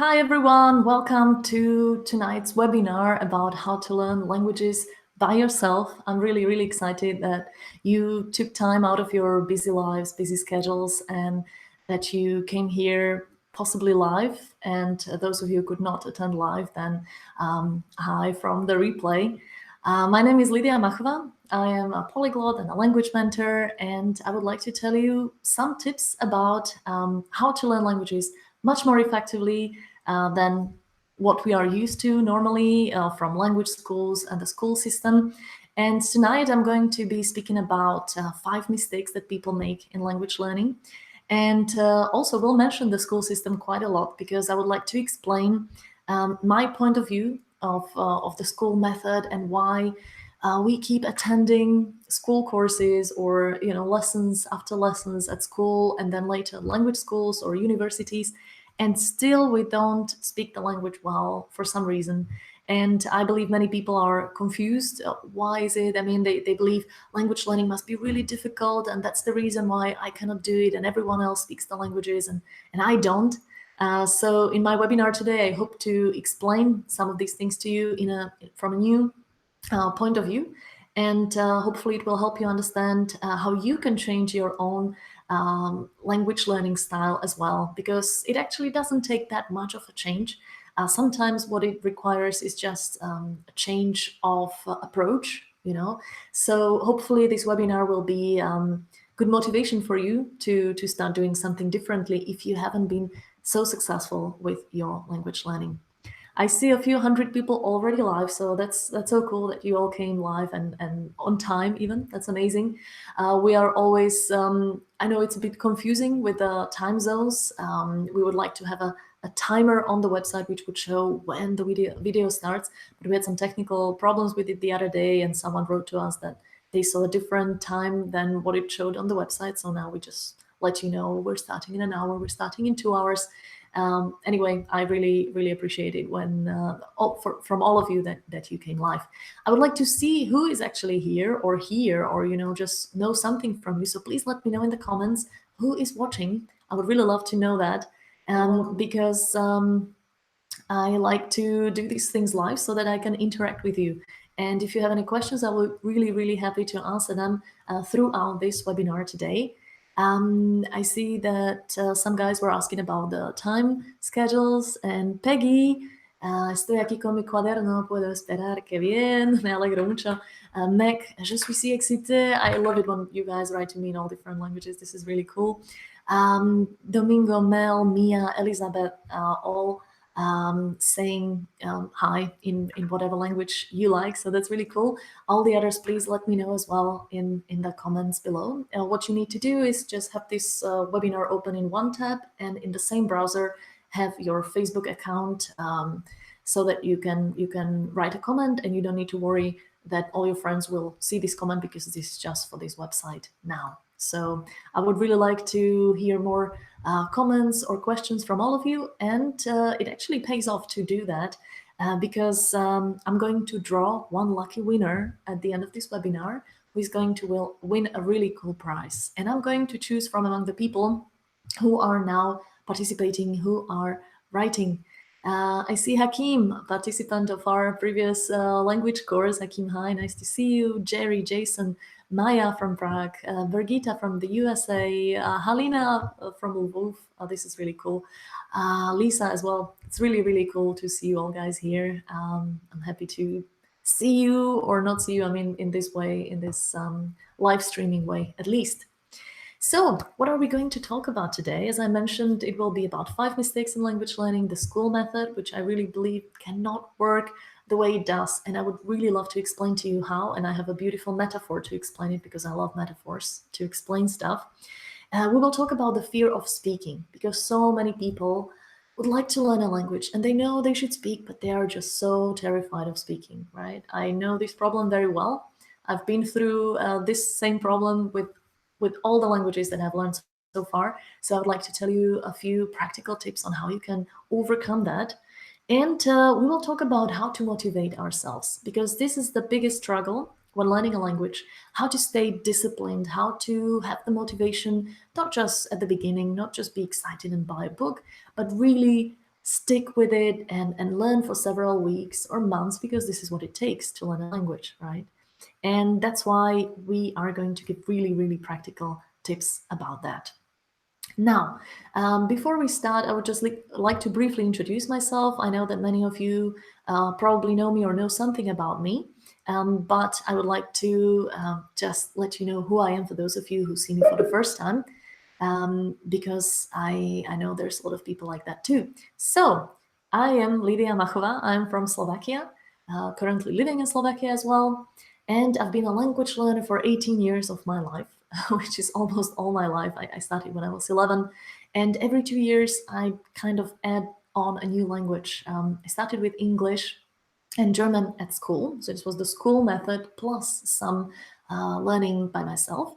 Hi everyone, welcome to tonight's webinar about how to learn languages by yourself. I'm really excited that you took time out of your busy lives, busy schedules, and that you came here possibly live. And those of you who could not attend live, then hi from the replay. My name is Lidia Machova. I am a polyglot and a language mentor, and I would like to tell you some tips about how to learn languages much more effectively than what we are used to normally from language schools and the school system. And tonight I'm going to be speaking about 5 mistakes that people make in language learning. And also we'll mention the school system quite a lot because I would like to explain my point of view of the school method and why we keep attending school courses or lessons after lessons at school and then later language schools or universities, and still we don't speak the language well for some reason. And I believe many people are confused. Why is it? I mean, they believe language learning must be really difficult, and that's the reason why I cannot do it, and everyone else speaks the languages, and I don't. So in my webinar today, I hope to explain some of these things to you from a new point of view, and hopefully it will help you understand how you can change your own language learning style as well, because it actually doesn't take that much of a change. Sometimes what it requires is just a change of approach. So hopefully this webinar will be good motivation for you to start doing something differently if you haven't been so successful with your language learning. I see a few hundred people already live, so that's so cool that you all came live and on time even. That's amazing. We are always, I know it's a bit confusing with the time zones. We would like to have a timer on the website which would show when the video starts, but we had some technical problems with it the other day, and someone wrote to us that they saw a different time than what it showed on the website. So now we just let you know we're starting in an hour, we're starting in 2 hours. Anyway, I really appreciate it when from all of you that you came live. I would like to see who is actually here or just know something from you. So please let me know in the comments who is watching. I would really love to know that, because I like to do these things live so that I can interact with you. And if you have any questions, I will be really happy to answer them throughout this webinar today. I see that some guys were asking about the time schedules, and Peggy, estoy aquí con mi cuaderno, puedo esperar, que bien, me alegro mucho. Meg, je suis si excitée. I love it when you guys write to me in all different languages. This is really cool. Domingo, Mel, Mia, Elizabeth, all saying hi in whatever language you like. So that's really cool. All the others, please let me know as well in the comments below. What you need to do is just have this webinar open in one tab, and in the same browser have your Facebook account, so that you can write a comment, and you don't need to worry that all your friends will see this comment, because this is just for this website now. So I would really like to hear more comments or questions from all of you, and it actually pays off to do that, because I'm going to draw one lucky winner at the end of this webinar who is going to win a really cool prize. And I'm going to choose from among the people who are now participating, who are writing. I see Hakim, participant of our previous language course. Hakim, hi, nice to see you. Jerry, Jason, Maya from Prague, Birgitta from the USA, Halina from Lvov. Oh, this is really cool. Lisa as well. It's really cool to see you all guys here. I'm happy to see you or not see you. I mean, in this way, in this live streaming way, at least. So what are we going to talk about today? As I mentioned, it will be about 5 mistakes in language learning, the school method, which I really believe cannot work the way it does. And I would really love to explain to you how, and I have a beautiful metaphor to explain it, because I love metaphors to explain stuff. We will talk about the fear of speaking, because so many people would like to learn a language and they know they should speak, but they are just so terrified of speaking, right? I know this problem very well. I've been through this same problem with all the languages that I've learned so far. So I would like to tell you a few practical tips on how you can overcome that. And we will talk about how to motivate ourselves, because this is the biggest struggle when learning a language: how to stay disciplined, how to have the motivation, not just at the beginning, not just be excited and buy a book, but really stick with it and learn for several weeks or months, because this is what it takes to learn a language, right? And that's why we are going to give really, really practical tips about that. Now, before we start, I would just like to briefly introduce myself. I know that many of you probably know me or know something about me, but I would like to just let you know who I am for those of you who see me for the first time, because I know there's a lot of people like that too. So, I am Lidia Machova. I'm from Slovakia, currently living in Slovakia as well. And I've been a language learner for 18 years of my life, which is almost all my life. I started when I was 11. And every 2 years, I kind of add on a new language. I started with English and German at school. So this was the school method plus some learning by myself.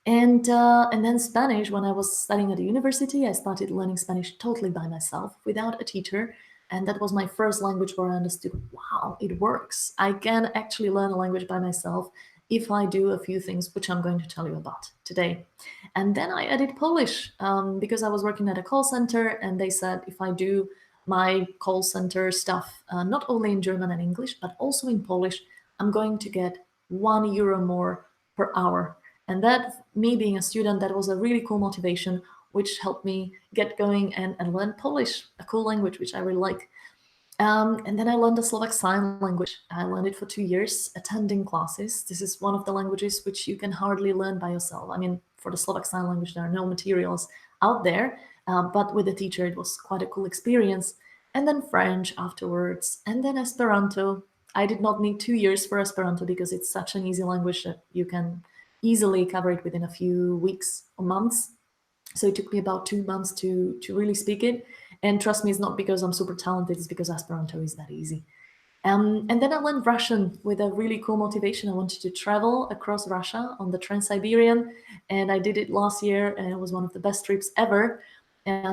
And then Spanish, when I was studying at the university, I started learning Spanish totally by myself without a teacher. And that was my first language where I understood, wow, it works. I can actually learn a language by myself if I do a few things, which I'm going to tell you about today. And then I added Polish because I was working at a call center, and they said if I do my call center stuff, not only in German and English, but also in Polish, I'm going to get €1 more per hour. And that, me being a student, that was a really cool motivation, which helped me get going and learn Polish, a cool language, which I really like. And then I learned the Slovak Sign Language. I learned it for 2 years, attending classes. This is one of the languages which you can hardly learn by yourself. I mean, for the Slovak Sign Language, there are no materials out there, but with a teacher, it was quite a cool experience. And then French afterwards, and then Esperanto. I did not need 2 years for Esperanto because it's such an easy language that you can easily cover it within a few weeks or months. So it took me about 2 months to really speak it. And trust me, it's not because I'm super talented, it's because Esperanto is that easy. And then I learned Russian with a really cool motivation. I wanted to travel across Russia on the Trans-Siberian, and I did it last year, and it was one of the best trips ever.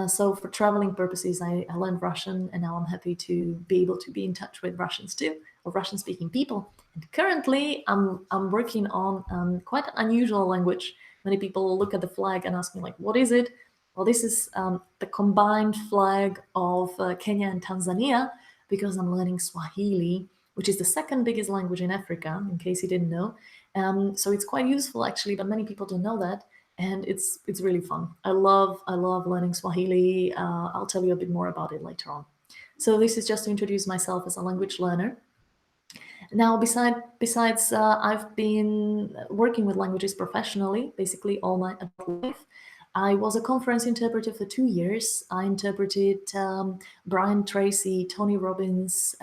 So for traveling purposes, I learned Russian, and now I'm happy to be able to be in touch with Russians too, or Russian-speaking people. And currently, I'm working on quite an unusual language. Many people look at the flag and ask me, like, what is it? Well, this is the combined flag of Kenya and Tanzania, because I'm learning Swahili, which is the second biggest language in Africa, in case you didn't know. So it's quite useful actually, but many people don't know that, and it's really fun. I love learning Swahili. I'll tell you a bit more about it later on. So this is just to introduce myself as a language learner. Now, besides, I've been working with languages professionally, basically all my adult life. I was a conference interpreter for 2 years. I interpreted Brian Tracy, Tony Robbins,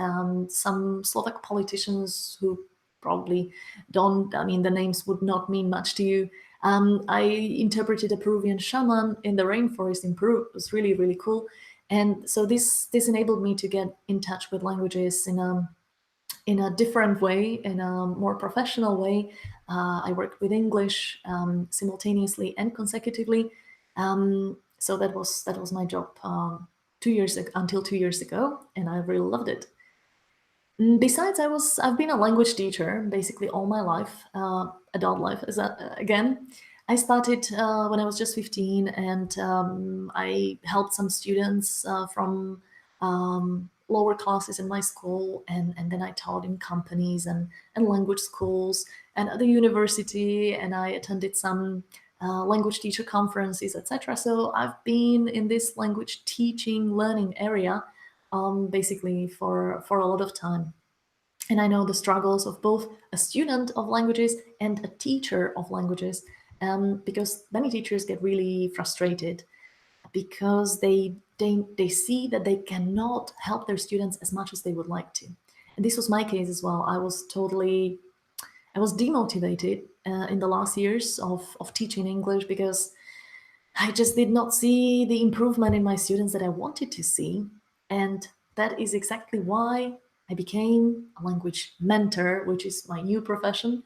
some Slovak politicians who probably don't, I mean, the names would not mean much to you. I interpreted a Peruvian shaman in the rainforest in Peru. It was really, really cool. And so this enabled me to get in touch with languages in a different way, in a more professional way. I worked with English simultaneously and consecutively. So that was my job 2 years ago, until 2 years ago, and I really loved it. Besides, I've been a language teacher basically all my life, adult life. Again, I started when I was just 15, and I helped some students from lower classes in my school, and then I taught in companies and language schools and at the university, and I attended some language teacher conferences, etc. So I've been in this language teaching, learning area basically for a lot of time. And I know the struggles of both a student of languages and a teacher of languages, because many teachers get really frustrated because they see that they cannot help their students as much as they would like to. And this was my case as well. I was demotivated in the last years of teaching English, because I just did not see the improvement in my students that I wanted to see. And that is exactly why I became a language mentor, which is my new profession.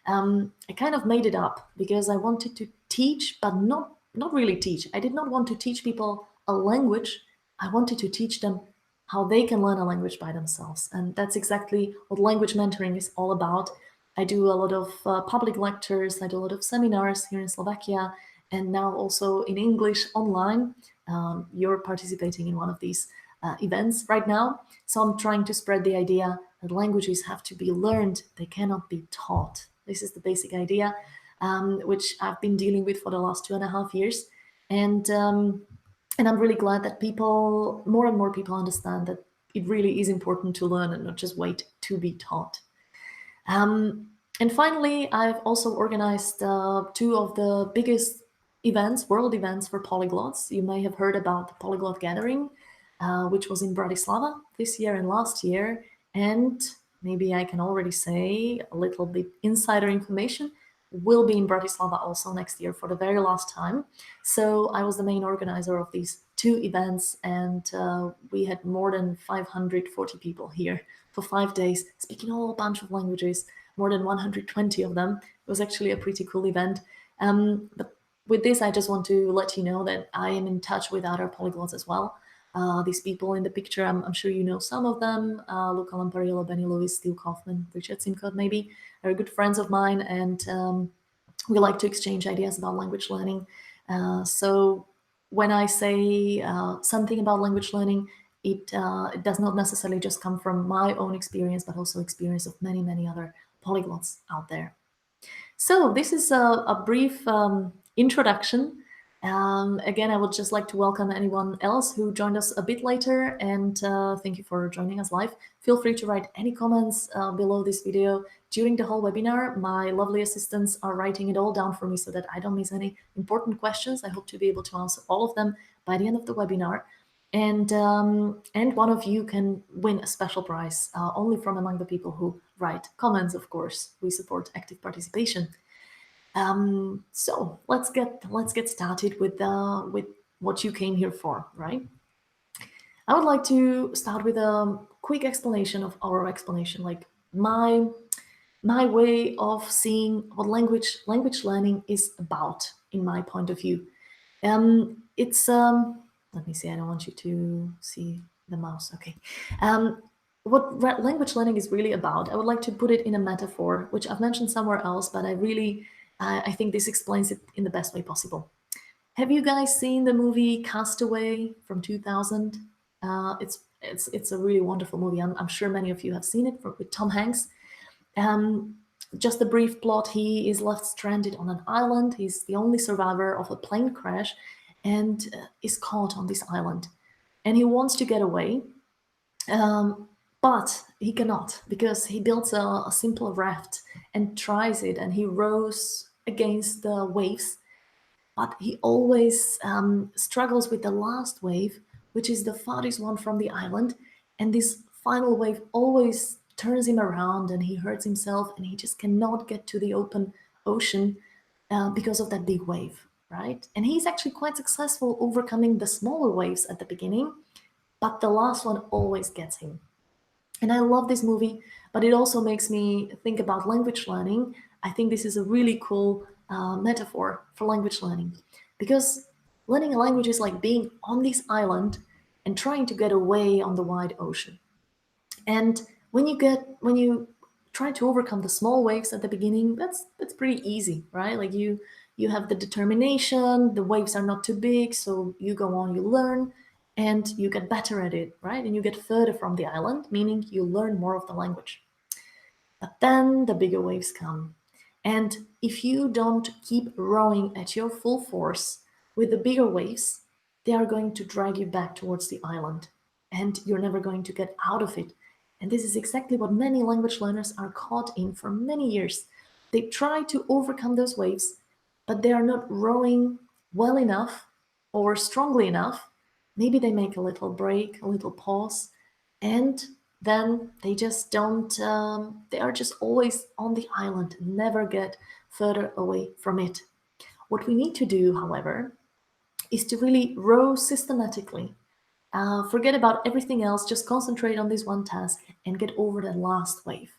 I kind of made it up because I wanted to teach, but not really teach. I did not want to teach people a language. I wanted to teach them how they can learn a language by themselves. And that's exactly what language mentoring is all about. I do a lot of public lectures. I do a lot of seminars here in Slovakia, and now also in English online. You're participating in one of these events right now. So I'm trying to spread the idea that languages have to be learned, they cannot be taught. This is the basic idea, which I've been dealing with for the last 2.5 years. And I'm really glad that more and more people understand that it really is important to learn and not just wait to be taught. And finally, I've also organized two of the biggest events, world events for polyglots. You may have heard about the Polyglot Gathering, which was in Bratislava this year and last year. And maybe I can already say a little bit insider information, will be in Bratislava also next year for the very last time. So I was the main organizer of these two events, and we had more than 540 people here for 5 days, speaking a whole bunch of languages, more than 120 of them. It was actually a pretty cool event. But with this, I just want to let you know that I am in touch with other polyglots as well. These people in the picture, I'm sure you know some of them. Luca Lampariello, Benny Lewis, Steve Kaufman, Richard Simcott, maybe. They're good friends of mine, and we like to exchange ideas about language learning. So when I say something about language learning, it does not necessarily just come from my own experience, but also experience of many, many other polyglots out there. So this is a brief introduction. Again, I would just like to welcome anyone else who joined us a bit later, and thank you for joining us live. Feel free to write any comments below this video during the whole webinar. My lovely assistants are writing it all down for me so that I don't miss any important questions. I hope to be able to answer all of them by the end of the webinar. And one of you can win a special prize only from among the people who write comments. Of course, we support active participation. So let's get started with what you came here for, right? I would like to start with a quick explanation of our explanation, like my way of seeing what language learning is about in my point of view. It's let me see. I don't want you to see the mouse. Okay. What language learning is really about, I would like to put it in a metaphor, which I've mentioned somewhere else, but I think this explains it in the best way possible. Have you guys seen the movie Castaway from 2000? It's a really wonderful movie. I'm sure many of you have seen it with Tom Hanks. Just a brief plot: he is left stranded on an island. He's the only survivor of a plane crash, and is caught on this island. And he wants to get away, but he cannot, because he builds a simple raft and tries it, and he rows against the waves. But he always struggles with the last wave, which is the farthest one from the island. And this final wave always turns him around, and he hurts himself, and he just cannot get to the open ocean because of that big wave, right? And he's actually quite successful overcoming the smaller waves at the beginning, but the last one always gets him. And I love this movie, but it also makes me think about language learning. I think this is a really cool metaphor for language learning, because learning a language is like being on this island and trying to get away on the wide ocean. And when you try to overcome the small waves at the beginning, that's pretty easy, right? Like you have the determination, the waves are not too big, so you go on, you learn, and you get better at it, right? And you get further from the island, meaning you learn more of the language. But then the bigger waves come. And if you don't keep rowing at your full force with the bigger waves, they are going to drag you back towards the island, and you're never going to get out of it. And this is exactly what many language learners are caught in for many years. They try to overcome those waves, but they are not rowing well enough or strongly enough. Maybe they make a little break, a little pause, and then they just don't, they are just always on the island, never get further away from it. What we need to do, however, is to really row systematically. Forget about everything else, just concentrate on this one task and get over that last wave.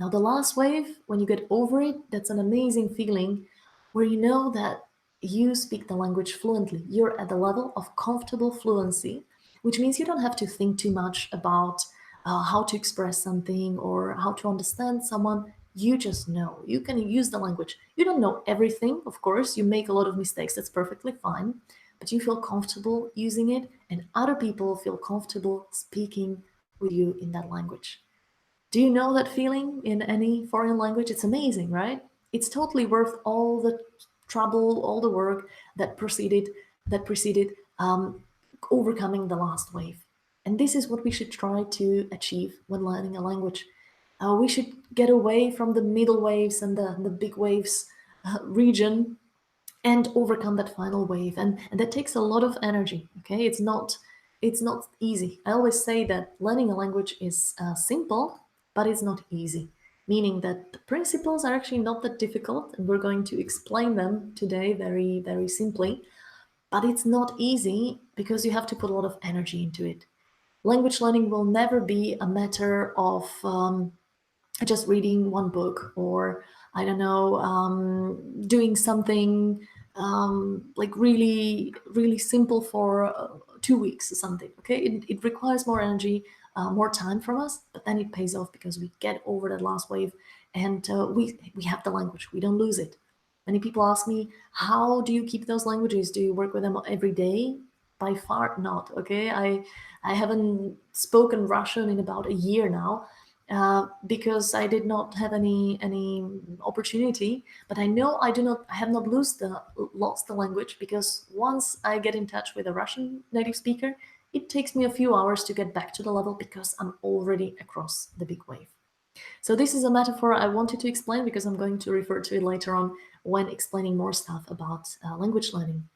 Now, the last wave, when you get over it, that's an amazing feeling where you know that you speak the language fluently. You're at the level of comfortable fluency, which means you don't have to think too much about how to express something or how to understand someone. You just know. You can use the language. You don't know everything, of course. You make a lot of mistakes. That's perfectly fine. but you feel comfortable using it, and other people feel comfortable speaking with you in that language. Do you know that feeling in any foreign language? It's amazing, right? It's totally worth all the trouble, all the work that preceded overcoming the last wave. And this is what we should try to achieve when learning a language. We should get away from the middle waves and the big waves region and overcome that final wave. And that takes a lot of energy. Okay, it's not easy. I always say that learning a language is simple, but it's not easy, meaning that the principles are actually not that difficult, and we're going to explain them today very, very simply. But it's not easy because you have to put a lot of energy into it. Language learning will never be a matter of just reading one book, or I don't know, doing something like really, really simple for 2 weeks or something. Okay, it requires more energy, more time from us, but then it pays off because we get over that last wave, and we have the language. We don't lose it. Many people ask me, how do you keep those languages? Do you work with them every day? By far not. Okay, I haven't spoken Russian in about a year now, because I did not have any opportunity. But I know I have not lost the language, because once I get in touch with a Russian native speaker, it takes me a few hours to get back to the level because I'm already across the big wave. So this is a metaphor I wanted to explain because I'm going to refer to it later on when explaining more stuff about language learning.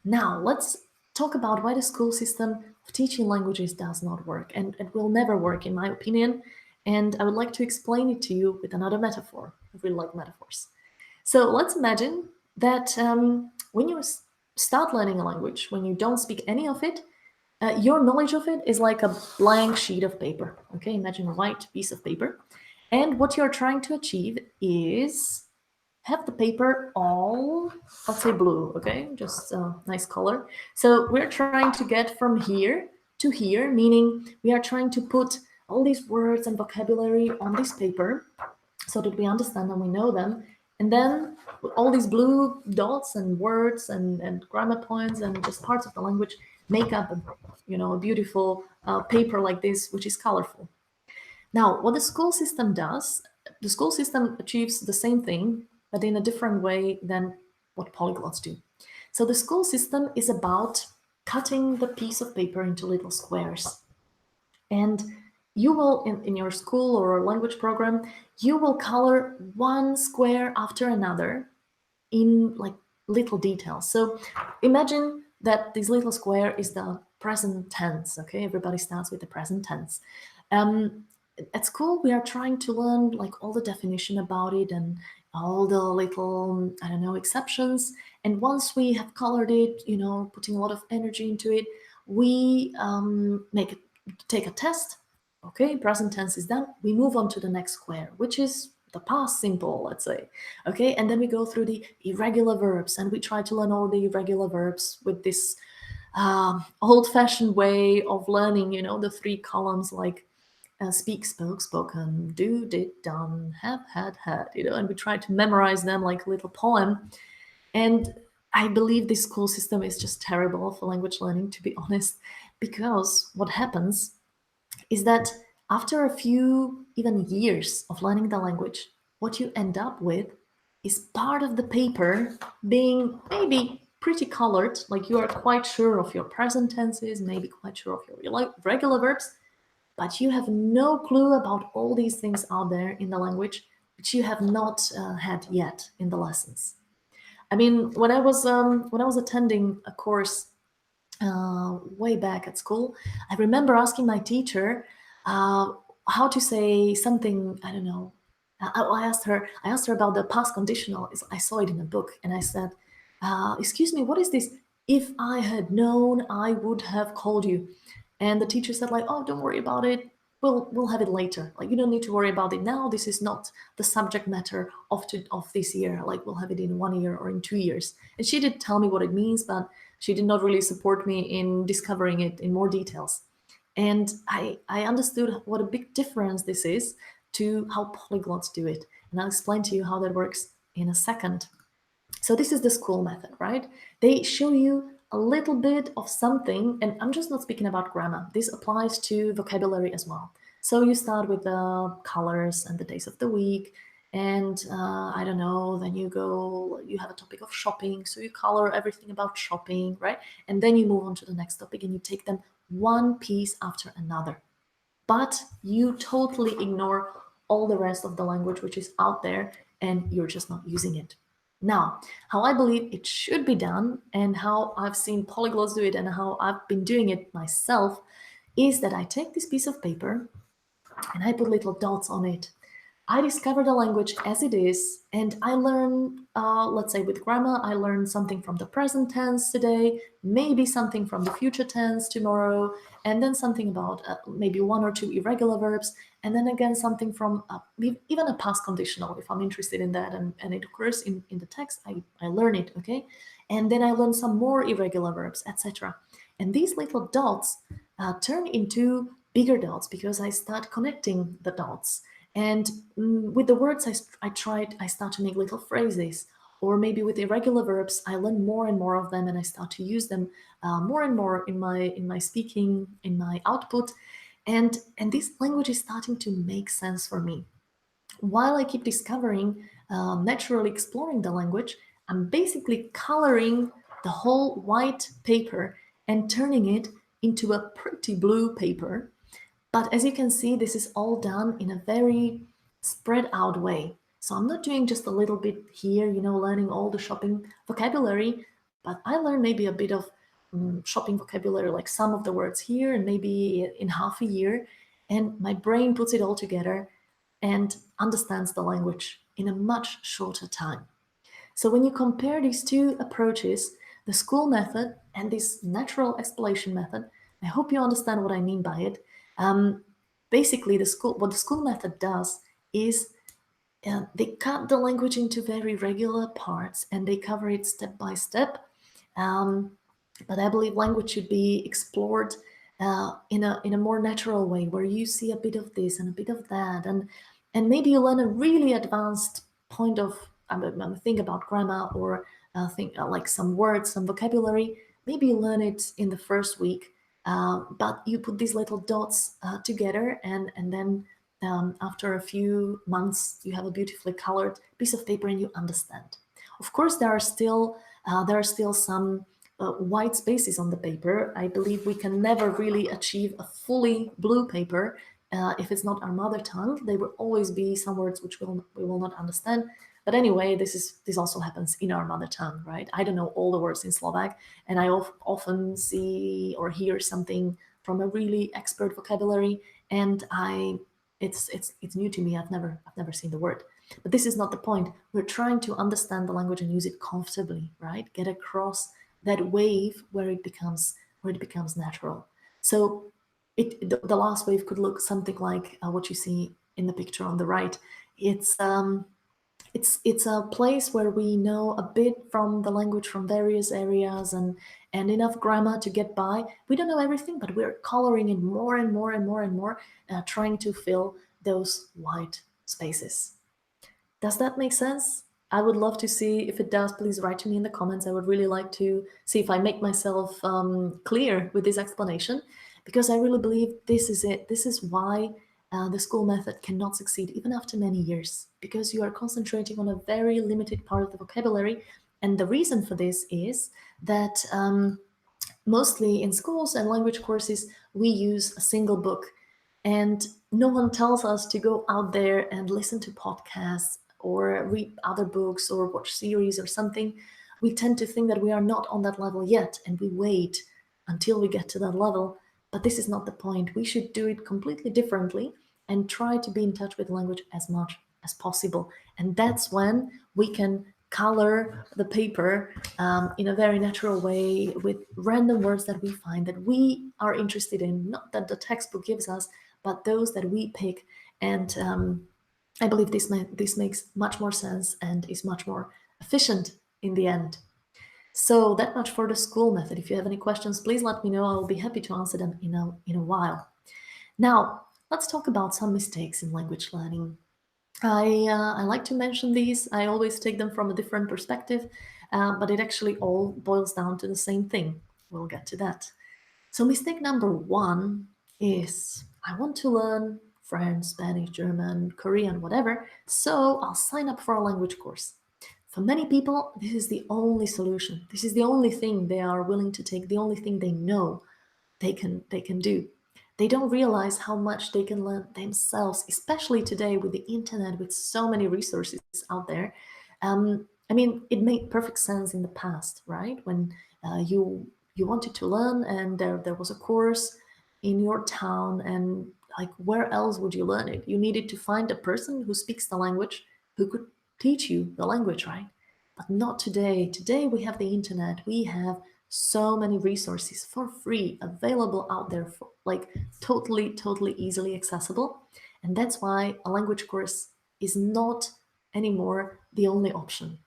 Now, let's talk about why the school system of teaching languages does not work, and it will never work, in my opinion. And I would like to explain it to you with another metaphor. I really like metaphors. So let's imagine that when you start learning a language, when you don't speak any of it, your knowledge of it is like a blank sheet of paper. Okay, imagine a white piece of paper. And what you're trying to achieve is have the paper all, let's say blue, okay? Just a nice color. So we're trying to get from here to here, meaning we are trying to put all these words and vocabulary on this paper so that we understand and we know them. And then all these blue dots and words and grammar points and just parts of the language make up a beautiful paper like this, which is colorful. Now, what the school system does, the school system achieves the same thing, but in a different way than what polyglots do. So the school system is about cutting the piece of paper into little squares. And you will, in your school or language program, you will color one square after another in like little details. So imagine that this little square is the present tense. Okay, everybody starts with the present tense. At school, we are trying to learn like all the definition about it and all the little, I don't know, exceptions. And once we have colored it, putting a lot of energy into it, we take a test. Okay, present tense is done. We move on to the next square, which is the past simple, let's say. Okay, and then we go through the irregular verbs, and we try to learn all the irregular verbs with this old-fashioned way of learning, the 3 columns like speak, spoke, spoken, do, did, done, have, had, and we try to memorize them like a little poem. And I believe this school system is just terrible for language learning, to be honest, because what happens is that after a few even years of learning the language, what you end up with is part of the paper being maybe pretty colored, like you are quite sure of your present tenses, maybe quite sure of your regular verbs, but you have no clue about all these things out there in the language which you have not had yet in the lessons. I mean, when I was attending a course way back at school, I remember asking my teacher how to say something. I don't know. I asked her. I asked her about the past conditional. I saw it in a book, and I said, "Excuse me, what is this? If I had known, I would have called you." And the teacher said, like, "Oh, don't worry about it. We'll have it later. Like, you don't need to worry about it now. This is not the subject matter of this year. Like, we'll have it in 1 year or in 2 years." And she did tell me what it means, but she did not really support me in discovering it in more details. And I understood what a big difference this is to how polyglots do it. And I'll explain to you how that works in a second. So this is the school method, right? They show you a little bit of something, and I'm just not speaking about grammar. This applies to vocabulary as well. So you start with the colors and the days of the week, and I don't know, then you have a topic of shopping, so you color everything about shopping, right? And then you move on to the next topic and you take them one piece after another. But you totally ignore all the rest of the language which is out there and you're just not using it. Now, how I believe it should be done and how I've seen polyglots do it and how I've been doing it myself is that I take this piece of paper and I put little dots on it. I discover the language as it is, and I learn, let's say with grammar, I learn something from the present tense today, maybe something from the future tense tomorrow, and then something about maybe one or two irregular verbs, and then again something from even a past conditional, if I'm interested in that and it occurs in the text, I learn it, okay? And then I learn some more irregular verbs, etc. And these little dots turn into bigger dots because I start connecting the dots. And with the words I start to make little phrases. Or maybe with irregular verbs, I learn more and more of them, and I start to use them more and more in my speaking, in my output, and this language is starting to make sense for me. While I keep discovering, naturally exploring the language, I'm basically coloring the whole white paper and turning it into a pretty blue paper. But as you can see, this is all done in a very spread out way. So I'm not doing just a little bit here, learning all the shopping vocabulary, but I learn maybe a bit of shopping vocabulary, like some of the words here, and maybe in half a year. And my brain puts it all together and understands the language in a much shorter time. So when you compare these two approaches, the school method and this natural exploration method, I hope you understand what I mean by it. Basically, what the school method does is they cut the language into very regular parts and they cover it step by step. But I believe language should be explored in a more natural way, where you see a bit of this and a bit of that, and maybe you learn a really advanced point of think about grammar or think like some words, some vocabulary. Maybe you learn it in the first week, but you put these little dots together, and then after a few months, you have a beautifully colored piece of paper and you understand. Of course, there are still some white spaces on the paper. I believe we can never really achieve a fully blue paper if it's not our mother tongue. There will always be some words which we will not understand. But anyway, this also happens in our mother tongue, right? I don't know all the words in Slovak, and I often see or hear something from a really expert vocabulary, and it's new to me. I've never seen the word. But this is not the point. We're trying to understand the language and use it comfortably, right? Get across that wave where it becomes natural. So the last wave could look something like what you see in the picture on the right. It's a place where we know a bit from the language from various areas and enough grammar to get by. We don't know everything, but we're coloring in more and more and more and more, trying to fill those white spaces. Does that make sense? I would love to see if it does. Please write to me in the comments. I would really like to see if I make myself clear with this explanation, because I really believe this is it. This is why the school method cannot succeed even after many years, because you are concentrating on a very limited part of the vocabulary. And the reason for this is that mostly in schools and language courses, we use a single book. And no one tells us to go out there and listen to podcasts or read other books or watch series or something. We tend to think that we are not on that level yet, and we wait until we get to that level. But this is not the point. We should do it completely differently and try to be in touch with language as much as possible. And that's when we can color the paper in a very natural way with random words that we find that we are interested in, not that the textbook gives us, but those that we pick. And I believe this makes much more sense and is much more efficient in the end. So that much for the school method. If you have any questions, please let me know. I will be happy to answer them in a while. Now, let's talk about some mistakes in language learning. I like to mention these. I always take them from a different perspective, but it actually all boils down to the same thing. We'll get to that. So, mistake number one is I want to learn French, Spanish, German, Korean, whatever, so I'll sign up for a language course. For many people, this is the only solution. This is the only thing they are willing to take, the only thing they know they can do. They don't realize how much they can learn themselves, especially today with the internet, with so many resources out there. I mean, it made perfect sense in the past, right? When you wanted to learn, and there was a course in your town, and like where else would you learn it? You needed to find a person who speaks the language who could teach you the language, right? But not today. Today we have the internet. We have so many resources for free available out there, for like totally easily accessible. And that's why a language course is not anymore the only option.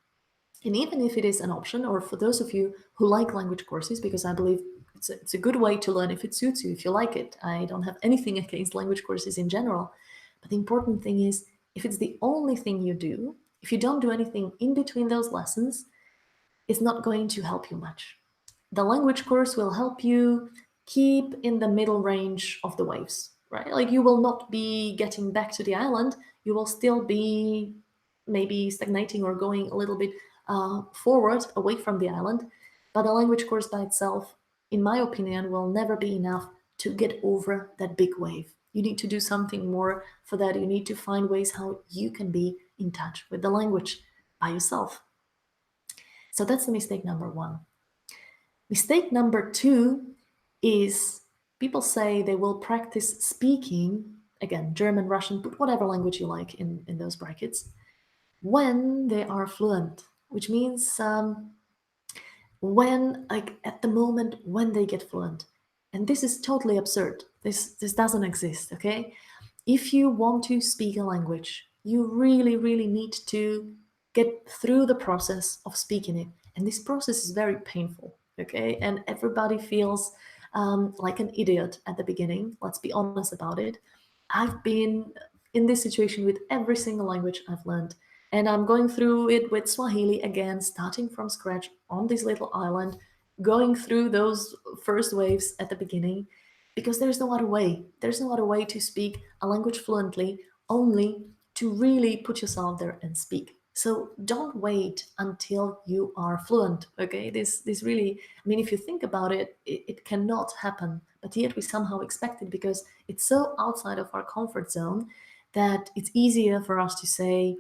And even if it is an option, or for those of you who like language courses, because I believe it's a good way to learn if it suits you, if you like it. I don't have anything against language courses in general. But the important thing is, if it's the only thing you do, if you don't do anything in between those lessons, it's not going to help you much. The language course will help you keep in the middle range of the waves, right? Like you will not be getting back to the island. You will still be maybe stagnating or going a little bit forward away from the island. But the language course by itself, in my opinion, will never be enough to get over that big wave. You need to do something more for that. You need to find ways how you can be in touch with the language by yourself. So that's the mistake number one. Mistake number two is people say they will practice speaking, again, German, Russian, put whatever language you like in those brackets, when they are fluent, which means when, like at the moment when they get fluent. And this is totally absurd. This doesn't exist, okay? If you want to speak a language, you really need to get through the process of speaking it. And this process is very painful, okay? And everybody feels like an idiot at the beginning. Let's be honest about it. I've been in this situation with every single language I've learned. And I'm going through it with Swahili again, starting from scratch on this little island, going through those first waves at the beginning, because there's no other way. There's no other way to speak a language fluently, only to really put yourself there and speak. So don't wait until you are fluent. Okay, this really, I mean, if you think about it, it cannot happen. But yet we somehow expect it because it's so outside of our comfort zone that it's easier for us to say,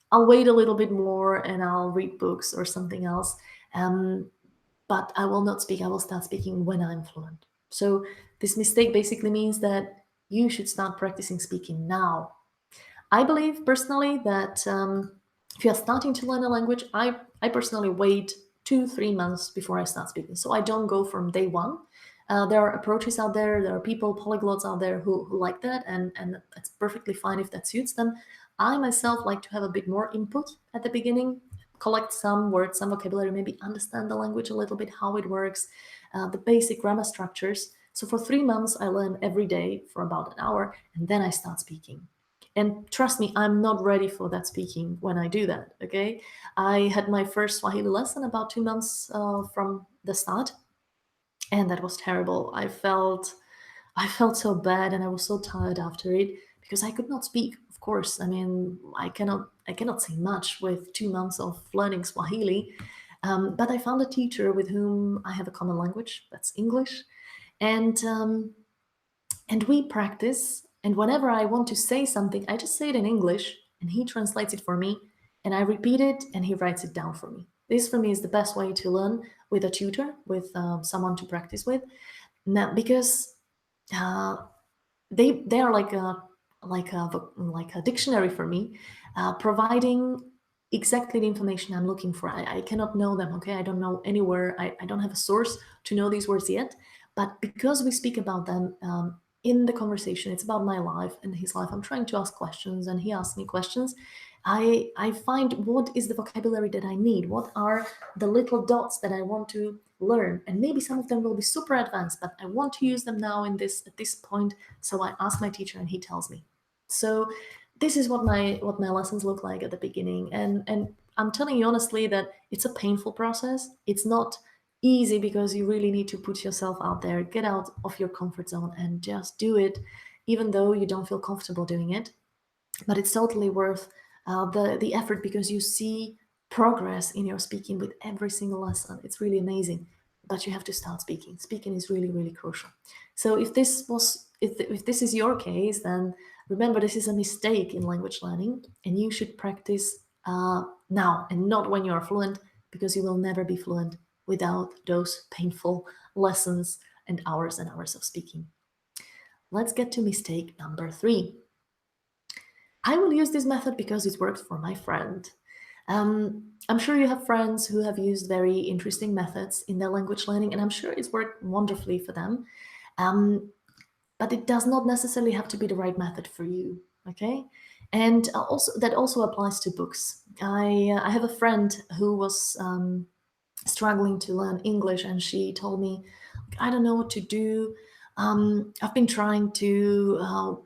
I'll wait a little bit more and I'll read books or something else. But I will not speak. I will start speaking when I'm fluent. So this mistake basically means that you should start practicing speaking now. I believe personally that if you're starting to learn a language, I personally wait 2-3 months before I start speaking. So I don't go from day one. There are approaches out there are people, polyglots out there who like that, and that's perfectly fine if that suits them. I myself like to have a bit more input at the beginning, collect some words, some vocabulary, maybe understand the language a little bit, how it works, the basic grammar structures. So for 3 months, I learn every day for about an hour, and then I start speaking. And trust me, I'm not ready for that speaking when I do that. Okay, I had my first Swahili lesson about 2 months from the start, and that was terrible. I felt so bad, and I was so tired after it because I could not speak. Of course, I mean, I cannot say much with 2 months of learning Swahili. But I found a teacher with whom I have a common language. That's English, and we practice. And whenever I want to say something, I just say it in English, and he translates it for me, and I repeat it, and he writes it down for me. This, for me, is the best way to learn with a tutor, with someone to practice with. Now, because uh, they are like a dictionary for me, providing exactly the information I'm looking for. I cannot know them. Okay, I don't know anywhere. I don't have a source to know these words yet. But because we speak about them in the conversation, it's about my life and his life. I'm trying to ask questions, and he asks me questions. I find what is the vocabulary that I need. What are the little dots that I want to learn, and maybe some of them will be super advanced, but I want to use them now in this at this point. So I ask my teacher, and he tells me. So this is what my lessons look like at the beginning, and I'm telling you honestly that it's a painful process. It's not easy because you really need to put yourself out there, get out of your comfort zone, and just do it, even though you don't feel comfortable doing it. But it's totally worth the effort, because you see progress in your speaking with every single lesson. It's really amazing. But you have to start speaking. Speaking is really, really crucial. So if this is your case, then remember, this is a mistake in language learning, and you should practice now and not when you are fluent, because you will never be fluent without those painful lessons and hours of speaking. Let's get to mistake number 3. I will use this method because it worked for my friend. I'm sure you have friends who have used very interesting methods in their language learning, and I'm sure it's worked wonderfully for them. Um, but it does not necessarily have to be the right method for you. Okay, and also that also applies to books. I have a friend who was struggling to learn English, and she told me, I don't know what to do. I've been trying to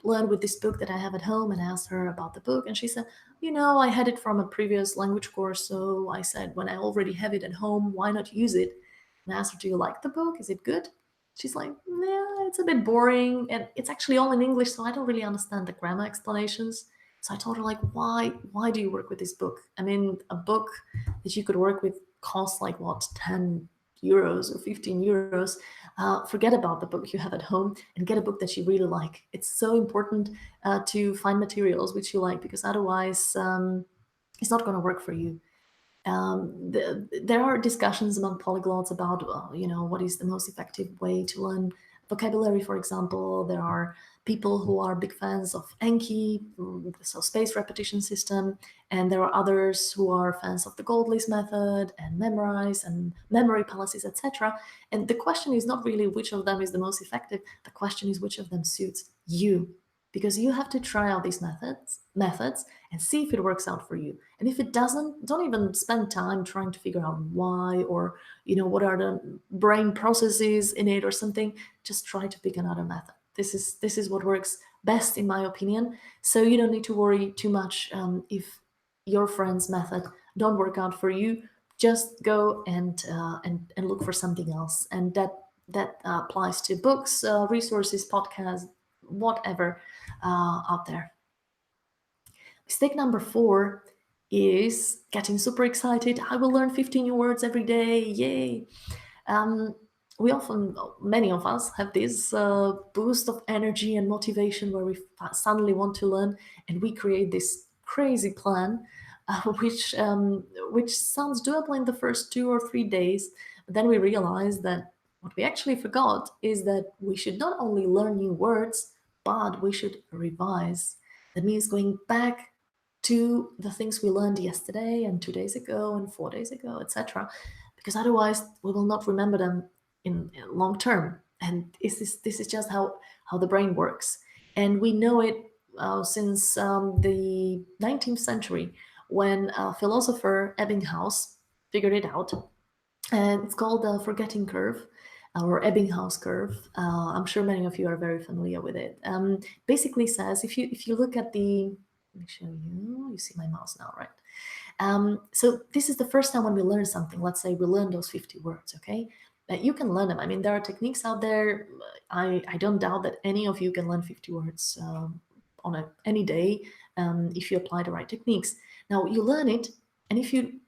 learn with this book that I have at home, and I asked her about the book, and she said, I had it from a previous language course, so I said, when I already have it at home, why not use it? And I asked her, do you like the book? Is it good? She's like, yeah, it's a bit boring, and it's actually all in English, so I don't really understand the grammar explanations. So I told her, like, why do you work with this book? I mean, a book that you could work with costs like what, 10 euros or 15 euros. Forget about the book you have at home and get a book that you really like. It's so important to find materials which you like, because otherwise it's not going to work for you. There are discussions among polyglots about, what is the most effective way to learn vocabulary, for example. There are people who are big fans of Anki, so spaced repetition system, and there are others who are fans of the gold list method and memorize and memory palaces, etc. And the question is not really which of them is the most effective. The question is which of them suits you, because you have to try out these methods and see if it works out for you. And if it doesn't, don't even spend time trying to figure out why, or what are the brain processes in it or something. Just try to pick another method. This is what works best, in my opinion. So you don't need to worry too much if your friend's method don't work out for you. Just go and look for something else, and that applies to books, resources, podcasts, whatever out there. Mistake number 4 is getting super excited. I will learn 15 new words every day. Yay. Um, Many of us have this boost of energy and motivation where we suddenly want to learn, and we create this crazy plan, which sounds doable in the first 2 or 3 days. But then we realize that what we actually forgot is that we should not only learn new words, but we should revise. That means going back to the things we learned yesterday and 2 days ago and 4 days ago, etc. Because otherwise we will not remember them in long term. And this is just how the brain works. And we know it since the 19th century, when philosopher Ebbinghaus figured it out. And it's called the forgetting curve, or Ebbinghaus curve. I'm sure many of you are very familiar with it. Basically says, if you look at the, let me show you. You see my mouse now, right? So this is the first time when we learn something. Let's say we learn those 50 words, okay? You can learn them. I mean, there are techniques out there. I don't doubt that any of you can learn 50 words on any day if you apply the right techniques. Now you learn it, and if you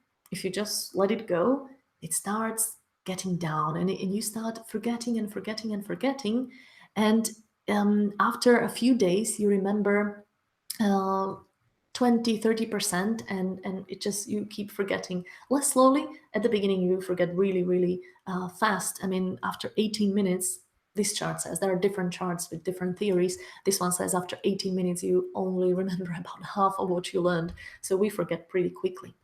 just let it go, it starts getting down, and you start forgetting and forgetting and forgetting. And after a few days, you remember 20-30%, and it just, you keep forgetting less slowly. At the beginning you forget really, really fast. I mean, after 18 minutes, this chart says, there are different charts with different theories. This one says after 18 minutes you only remember about half of what you learned. So we forget pretty quickly.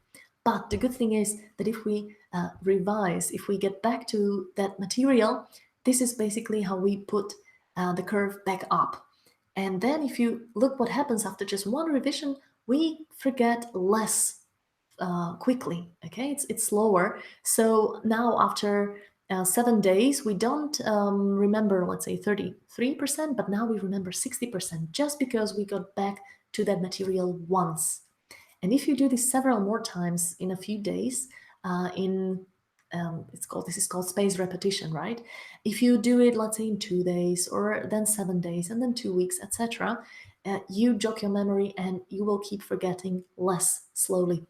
But the good thing is that if we revise, if we get back to that material, this is basically how we put the curve back up. And then if you look what happens after just one revision, we forget less quickly. Okay, it's slower. So now after 7 days, we don't remember, let's say, 33%, but now we remember 60%, just because we got back to that material once. And if you do this several more times in a few days, this is called spaced repetition, right? If you do it, let's say in 2 days, or then 7 days, and then 2 weeks, etc., you jog your memory and you will keep forgetting less slowly.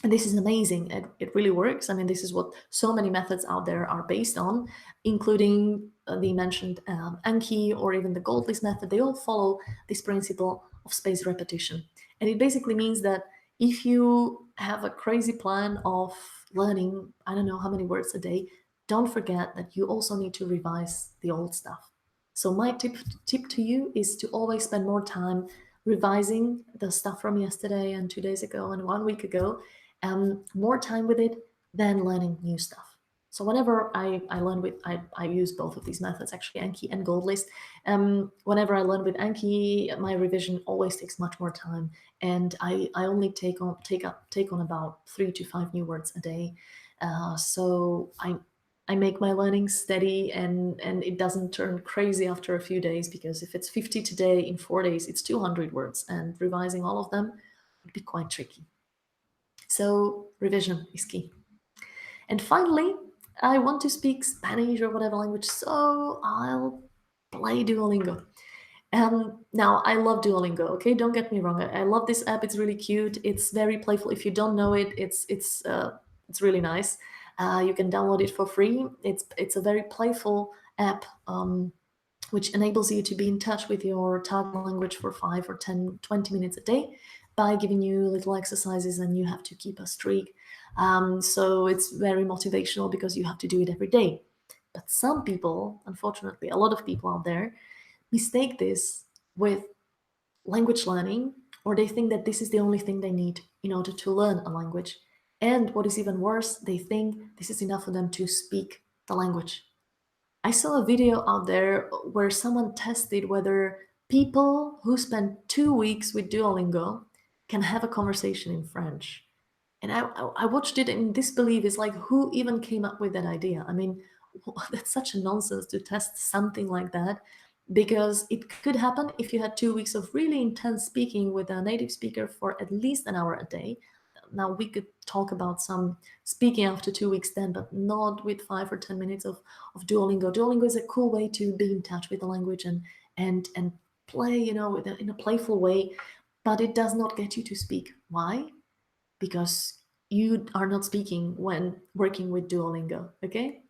And this is amazing. It really works. I mean, this is what so many methods out there are based on, including the mentioned Anki or even the Gold List method. They all follow this principle of spaced repetition. And it basically means that if you have a crazy plan of learning, I don't know how many words a day, don't forget that you also need to revise the old stuff. So my tip to you is to always spend more time revising the stuff from yesterday and 2 days ago and 1 week ago, more time with it than learning new stuff. So whenever I learn with, I use both of these methods, actually, Anki and Gold List. Whenever I learn with Anki, my revision always takes much more time, and I only take on about 3 to 5 new words a day. So I make my learning steady, and it doesn't turn crazy after a few days, because if it's 50 today, in 4 days it's 200 words, and revising all of them would be quite tricky. So revision is key. And finally, I want to speak Spanish or whatever language, so I'll play Duolingo. Now, I love Duolingo, okay? Don't get me wrong. I love this app. It's really cute. It's very playful. If you don't know it, it's really nice. You can download it for free. It's a very playful app, which enables you to be in touch with your target language for 5 or 10, 20 minutes a day by giving you little exercises, and you have to keep a streak. So it's very motivational because you have to do it every day. But some people, unfortunately, a lot of people out there, mistake this with language learning, or they think that this is the only thing they need in order to learn a language. And what is even worse, they think this is enough for them to speak the language. I saw a video out there where someone tested whether people who spend 2 weeks with Duolingo can have a conversation in French. And I watched it in disbelief. It's like, who even came up with that idea? I mean, that's such a nonsense to test something like that, because it could happen if you had 2 weeks of really intense speaking with a native speaker for at least an hour a day. Now, we could talk about some speaking after 2 weeks then, but not with 5 or 10 minutes of Duolingo. Duolingo is a cool way to be in touch with the language and play, in a playful way, but it does not get you to speak. Why? Because you are not speaking when working with Duolingo, okay?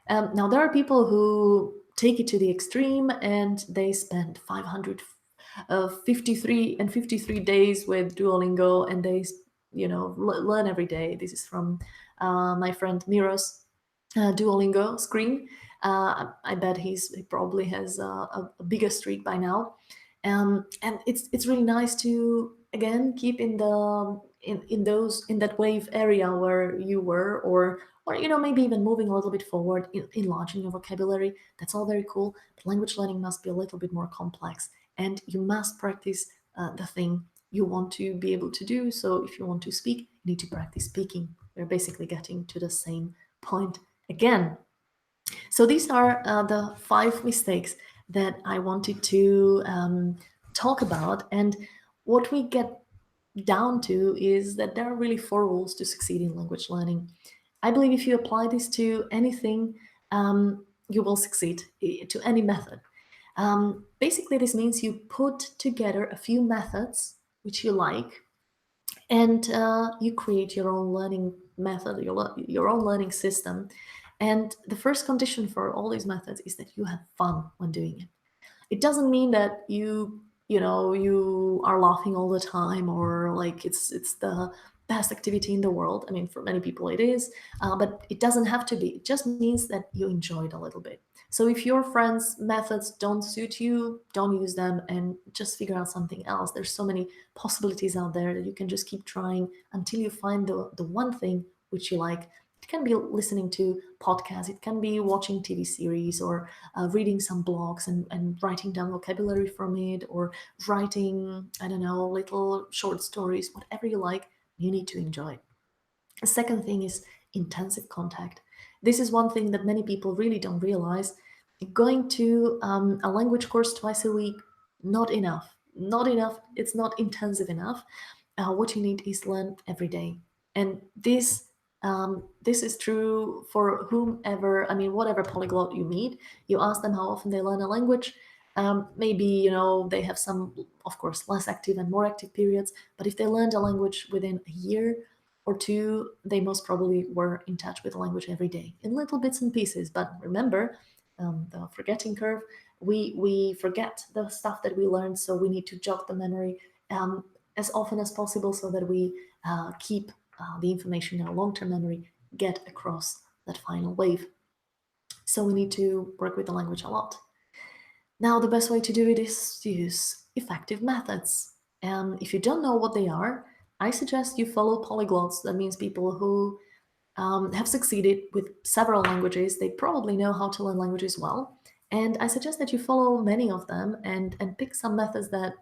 Now, there are people who take it to the extreme, and they spend 553 days with Duolingo, and they learn every day. This is from my friend Miro's Duolingo screen. I bet he probably has a bigger streak by now, and it's really nice to again keep in that wave area where you were, or maybe even moving a little bit forward, enlarging your vocabulary. That's all very cool, but language learning must be a little bit more complex, and you must practice the thing you want to be able to do. So if you want to speak, you need to practice speaking. We're basically getting to the same point again. So these are the 5 mistakes that I wanted to talk about. And what we get down to is that there are really 4 rules to succeed in language learning. I believe if you apply this to anything, you will succeed, to any method. Basically, this means you put together a few methods which you like, and you create your own learning method, your own learning system. And the first condition for all these methods is that you have fun when doing it. It doesn't mean that you are laughing all the time, or like it's the best activity in the world. I mean, for many people it is, but it doesn't have to be. It just means that you enjoy it a little bit. So if your friends' methods don't suit you, don't use them, and just figure out something else. There's so many possibilities out there that you can just keep trying until you find the one thing which you like. It can be listening to podcasts, it can be watching TV series, or reading some blogs and writing down vocabulary from it, or writing, I don't know, little short stories, whatever you like, you need to enjoy. The second thing is intensive contact. This is one thing that many people really don't realize. Going to a language course twice a week, not enough. not enough, it's not intensive enough. What you need is learn every day. And this is true for whomever, I mean, whatever polyglot you meet. You ask them how often they learn a language. Maybe, you know, they have some, of course, less active and more active periods, but if they learned a language within a year or two, they most probably were in touch with the language every day in little bits and pieces. But remember, the forgetting curve, we forget the stuff that we learned, so we need to jog the memory as often as possible so that we keep the information in our long-term memory, get across that final wave. So we need to work with the language a lot. Now, the best way to do it is to use effective methods. And if you don't know what they are, I suggest you follow polyglots. That means people who have succeeded with several languages. They probably know how to learn languages well. And I suggest that you follow many of them and pick some methods that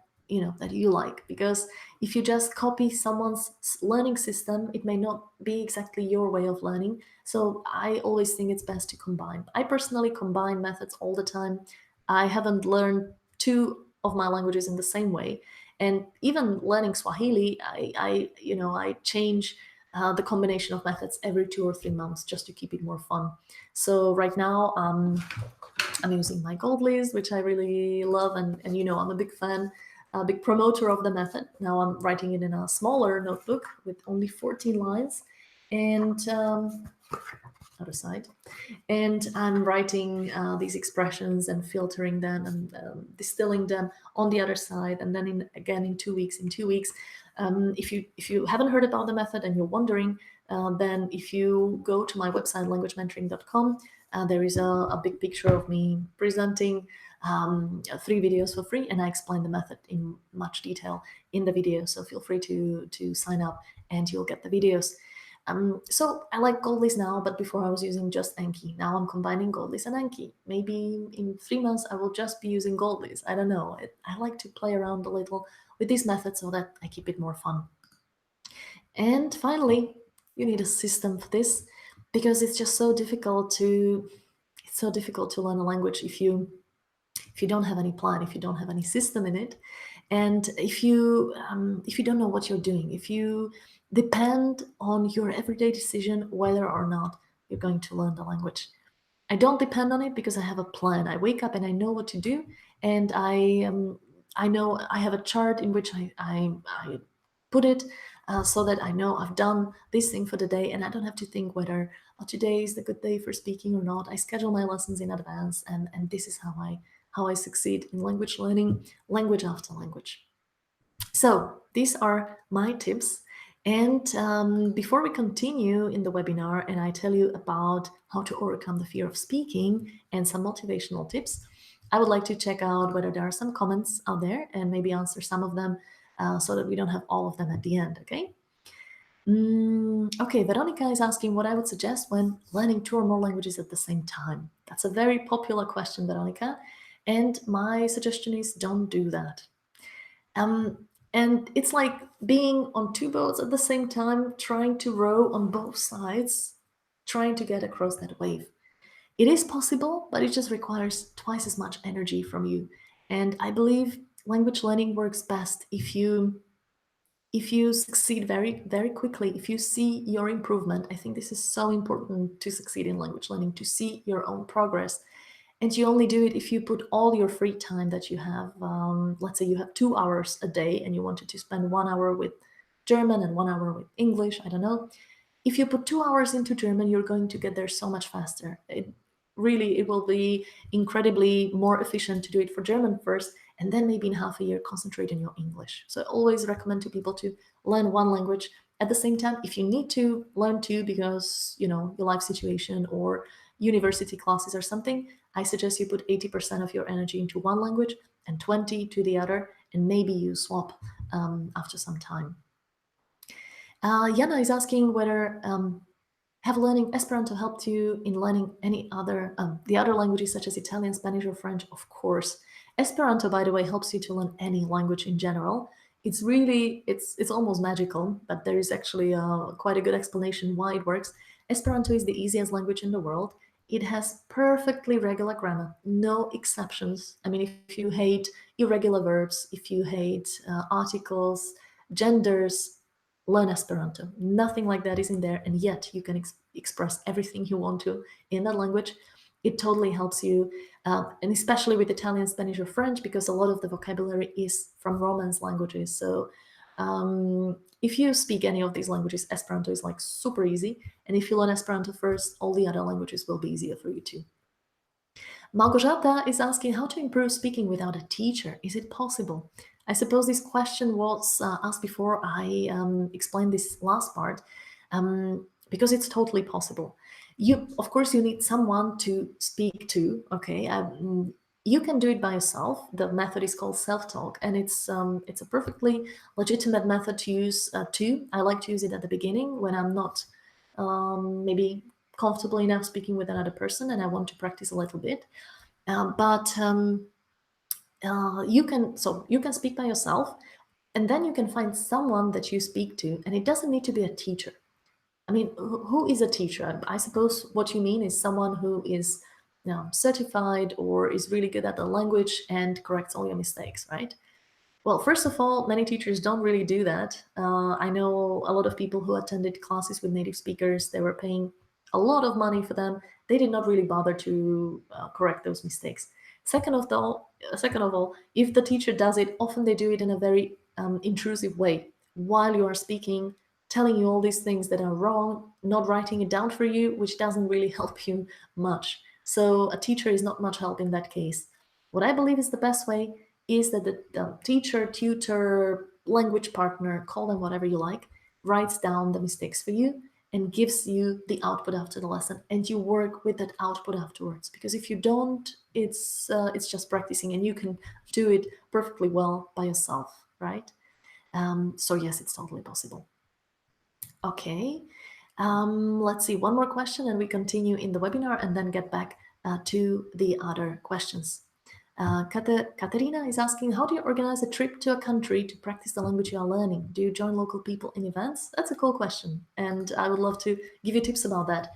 that you like, because if you just copy someone's learning system, it may not be exactly your way of learning. So I always think it's best to combine. I personally combine methods all the time. I haven't learned two of my languages in the same way. And even learning Swahili, I change the combination of methods every 2 or 3 months just to keep it more fun. So right now, I'm using my Goldlist, which I really love, and I'm a big fan, a big promoter of the method. Now I'm writing it in a smaller notebook with only 14 lines, and other side, and I'm writing these expressions and filtering them and distilling them on the other side, and then again in 2 weeks. If you haven't heard about the method and you're wondering, then if you go to my website languagementoring.com, there is a big picture of me presenting 3 videos for free, and I explain the method in much detail in the video. So feel free to sign up, and you'll get the videos. So I like Goldlist now, but before I was using just Anki. Now I'm combining Goldlist and Anki. Maybe in 3 months I will just be using Goldlist. I don't know. I like to play around a little with these methods so that I keep it more fun. And finally, you need a system for this, because it's just so difficult to learn a language if you don't have any plan, if you don't have any system in it, and if you don't know what you're doing, if you depend on your everyday decision whether or not you're going to learn the language. I don't depend on it because I have a plan. I wake up and I know what to do, and I know I have a chart in which I put it so that I know I've done this thing for the day, and I don't have to think whether today is the good day for speaking or not. I schedule my lessons in advance, and this is how I succeed in language learning, language after language. So these are my tips. And before we continue in the webinar and I tell you about how to overcome the fear of speaking and some motivational tips, I would like to check out whether there are some comments out there and maybe answer some of them so that we don't have all of them at the end, okay? Okay, Veronica is asking what I would suggest when learning 2 or more languages at the same time. That's a very popular question, Veronica. And my suggestion is don't do that. And it's like being on 2 boats at the same time, trying to row on both sides, trying to get across that wave. It is possible, but it just requires twice as much energy from you. And I believe language learning works best if you succeed very, very quickly, if you see your improvement. I think this is so important to succeed in language learning, to see your own progress. And you only do it if you put all your free time that you have. Let's say you have 2 hours a day and you wanted to spend 1 hour with German and 1 hour with English, I don't know. If you put 2 hours into German, you're going to get there so much faster. It will be incredibly more efficient to do it for German first, and then maybe in half a year concentrate on your English. So I always recommend to people to learn 1 language at the same time. If you need to learn 2 because your life situation or university classes or something, I suggest you put 80% of your energy into 1 language and 20 to the other, and maybe you swap after some time. Jana is asking whether have learning Esperanto helped you in learning any other the other languages such as Italian, Spanish, or French? Of course. Esperanto, by the way, helps you to learn any language in general. It's really, it's almost magical, but there is actually quite a good explanation why it works. Esperanto is the easiest language in the world. It has perfectly regular grammar, no exceptions. I mean, if you hate irregular verbs, if you hate articles, genders, learn Esperanto. Nothing like that is in there, and yet you can express everything you want to in that language. It totally helps you, and especially with Italian, Spanish, or French, because a lot of the vocabulary is from Romance languages. So if you speak any of these languages, Esperanto is like super easy. And if you learn Esperanto first, all the other languages will be easier for you too. Małgorzata is asking how to improve speaking without a teacher. Is it possible? I suppose this question was asked before I explained this last part, because it's totally possible. You, of course, you need someone to speak to. Okay, you can do it by yourself. The method is called self-talk, and it's a perfectly legitimate method to use too. I like to use it at the beginning when I'm not maybe comfortable enough speaking with another person and I want to practice a little bit. But you can speak by yourself, and then you can find someone that you speak to, and it doesn't need to be a teacher. I mean, who is a teacher? I suppose what you mean is someone who is, certified or is really good at the language and corrects all your mistakes, right? Well, first of all, many teachers don't really do that. I know a lot of people who attended classes with native speakers. They were paying a lot of money for them. They did not really bother to correct those mistakes. Second of all, if the teacher does it, often they do it in a very intrusive way while you are speaking, telling you all these things that are wrong, not writing it down for you, which doesn't really help you much. So a teacher is not much help in that case. What I believe is the best way is that the teacher, tutor, language partner, call them whatever you like, writes down the mistakes for you and gives you the output after the lesson, and you work with that output afterwards. Because if you don't, it's just practicing, and you can do it perfectly well by yourself, right? So yes, it's totally possible. Okay, let's see, one more question and we continue in the webinar and then get back to the other questions. Katerina is asking, how do you organize a trip to a country to practice the language you are learning? Do you join local people in events? That's a cool question, and I would love to give you tips about that.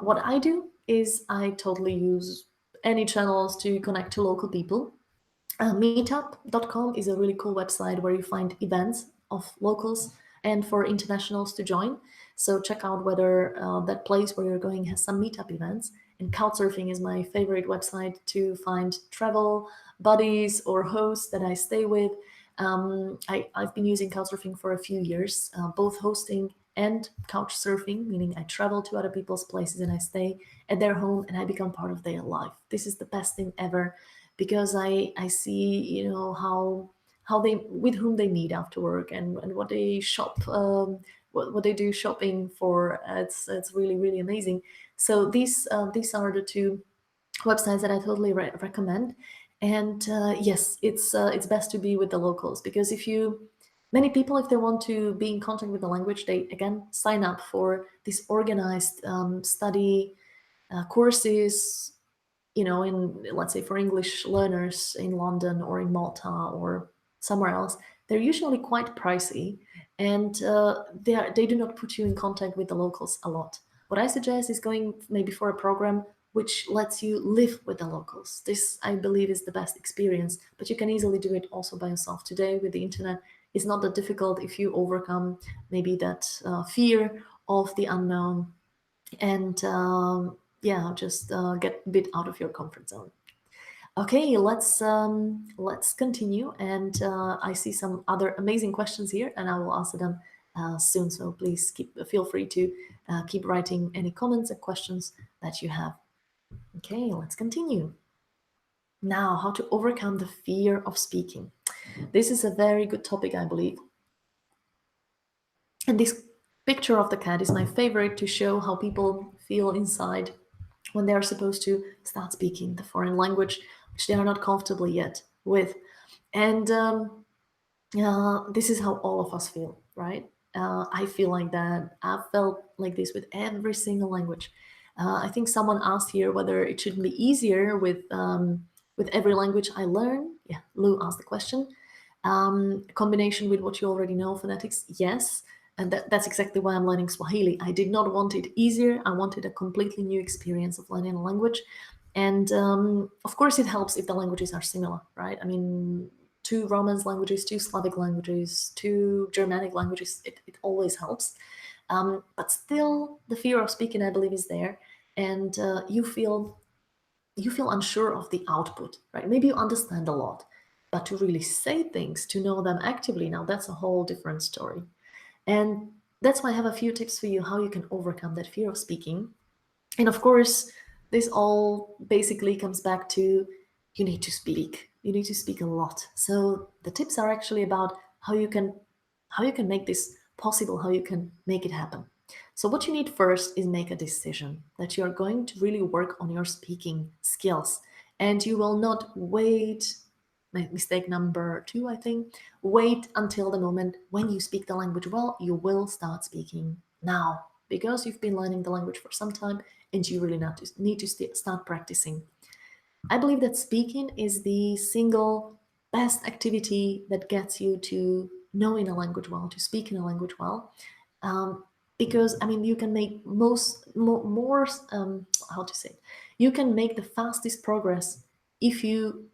What I do is I totally use any channels to connect to local people. Meetup.com is a really cool website where you find events of locals and for internationals to join. So check out whether that place where you're going has some meetup events. And Couchsurfing is my favorite website to find travel buddies or hosts that I stay with. I've been using Couchsurfing for a few years, both hosting and couch surfing, meaning I travel to other people's places and I stay at their home and I become part of their life. This is the best thing ever, because I see, how they, with whom they meet after work, and what they shop, what they do shopping for. It's really really amazing. So these are the two websites that I totally recommend. And yes, it's best to be with the locals, because if you many people, if they want to be in contact with the language, they again sign up for these organized study courses, in, let's say, for English learners in London or in Malta or somewhere else. They're usually quite pricey, and they do not put you in contact with the locals a lot. What I suggest is going maybe for a program which lets you live with the locals. This, I believe, is the best experience, but you can easily do it also by yourself. Today, with the internet, it's not that difficult if you overcome maybe that fear of the unknown, and yeah, just get a bit out of your comfort zone. Okay, let's continue, and I see some other amazing questions here, and I will answer them soon. So please feel free to keep writing any comments and questions that you have. Okay, let's continue. Now, how to overcome the fear of speaking. This is a very good topic, I believe. And this picture of the cat is my favorite to show how people feel inside when they are supposed to start speaking the foreign language, which they are not comfortable yet with. And this is how all of us feel, right? I feel like that. I've felt like this with every single language. I think someone asked here whether it shouldn't be easier with every language I learn. Yeah, Lou asked the question. Combination with what you already know, phonetics, yes. And that's exactly why I'm learning Swahili. I did not want it easier. I wanted a completely new experience of learning a language. And of course, it helps if the languages are similar, right? I mean, two Romance languages, two Slavic languages, two Germanic languages, it always helps. But still, the fear of speaking, I believe, is there. And you feel unsure of the output, right? Maybe you understand a lot, but to really say things, to know them actively, now that's a whole different story. And that's why I have a few tips for you how you can overcome that fear of speaking. And of course, this all basically comes back to you need to speak. You need to speak a lot. So the tips are actually about how you can make this possible, how you can make it happen. So what you need first is make a decision that you are going to really work on your speaking skills, and you will not wait. Mistake number 2, I think, wait until the moment when you speak the language well. You will start speaking now because you've been learning the language for some time and you really need to start practicing. I believe that speaking is the single best activity that gets you to knowing a language well, to speak in a language well. Um, because I mean, you can make more how to say it? You can make the fastest progress if you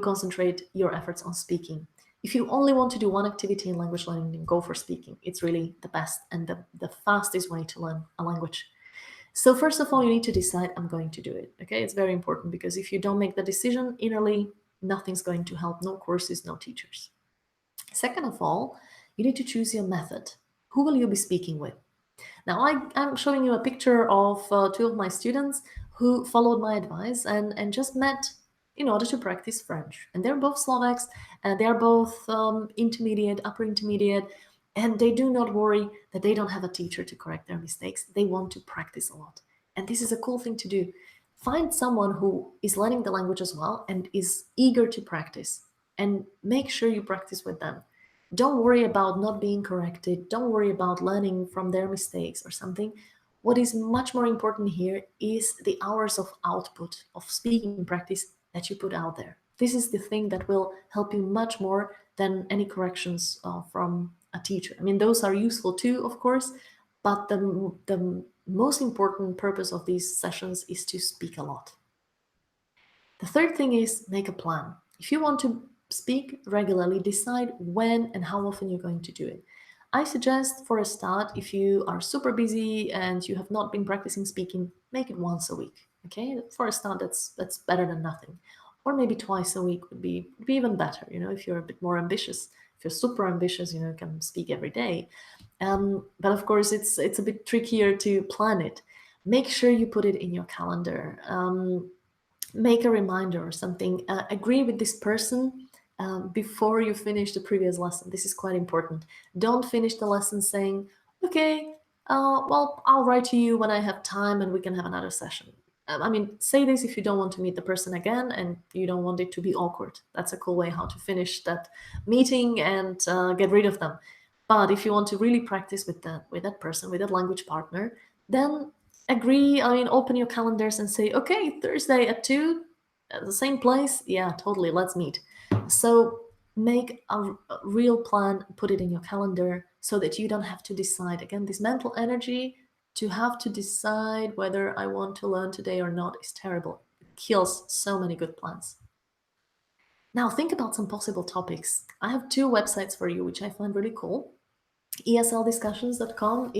concentrate your efforts on speaking. If you only want to do one activity in language learning, then go for speaking. It's really the best and the fastest way to learn a language. So first of all, you need to decide, I'm going to do it. Okay, it's very important because if you don't make the decision innerly, nothing's going to help. No courses, no teachers. Second of all, you need to choose your method. Who will you be speaking with? Now, I'm showing you a picture of two of my students who followed my advice and just met in order to practice French. And they're both Slovaks, and they're both intermediate, upper intermediate, and they do not worry that they don't have a teacher to correct their mistakes. They want to practice a lot. And this is a cool thing to do. Find someone who is learning the language as well and is eager to practice, and make sure you practice with them. Don't worry about not being corrected. Don't worry about learning from their mistakes or something. What is much more important here is the hours of output, of speaking practice that you put out there. This is the thing that will help you much more than any corrections from a teacher. I mean, those are useful too, of course, but the most important purpose of these sessions is to speak a lot. The third thing is make a plan. If you want to speak regularly, decide when and how often you're going to do it. I suggest for a start, if you are super busy and you have not been practicing speaking, make it once a week. Okay, for a start, that's better than nothing. Or maybe twice a week would be even better. You know, if you're a bit more ambitious, if you're super ambitious, you know, you can speak every day. But of course, it's a bit trickier to plan it. Make sure you put it in your calendar. Make a reminder or something. Agree with this person before you finish the previous lesson. This is quite important. Don't finish the lesson saying, okay, well, I'll write to you when I have time and we can have another session. I mean, say this if you don't want to meet the person again and you don't want it to be awkward. That's a cool way how to finish that meeting and get rid of them. But if you want to really practice with that person, with that language partner, then agree. I mean, open your calendars and say, okay, Thursday at 2 at the same place. Yeah, totally. Let's meet. So make a real plan, put it in your calendar so that you don't have to decide. Again, this mental energy to have to decide whether I want to learn today or not is terrible. It kills so many good plans. Now think about some possible topics. I have 2 websites for you, which I find really cool. ESLdiscussions.com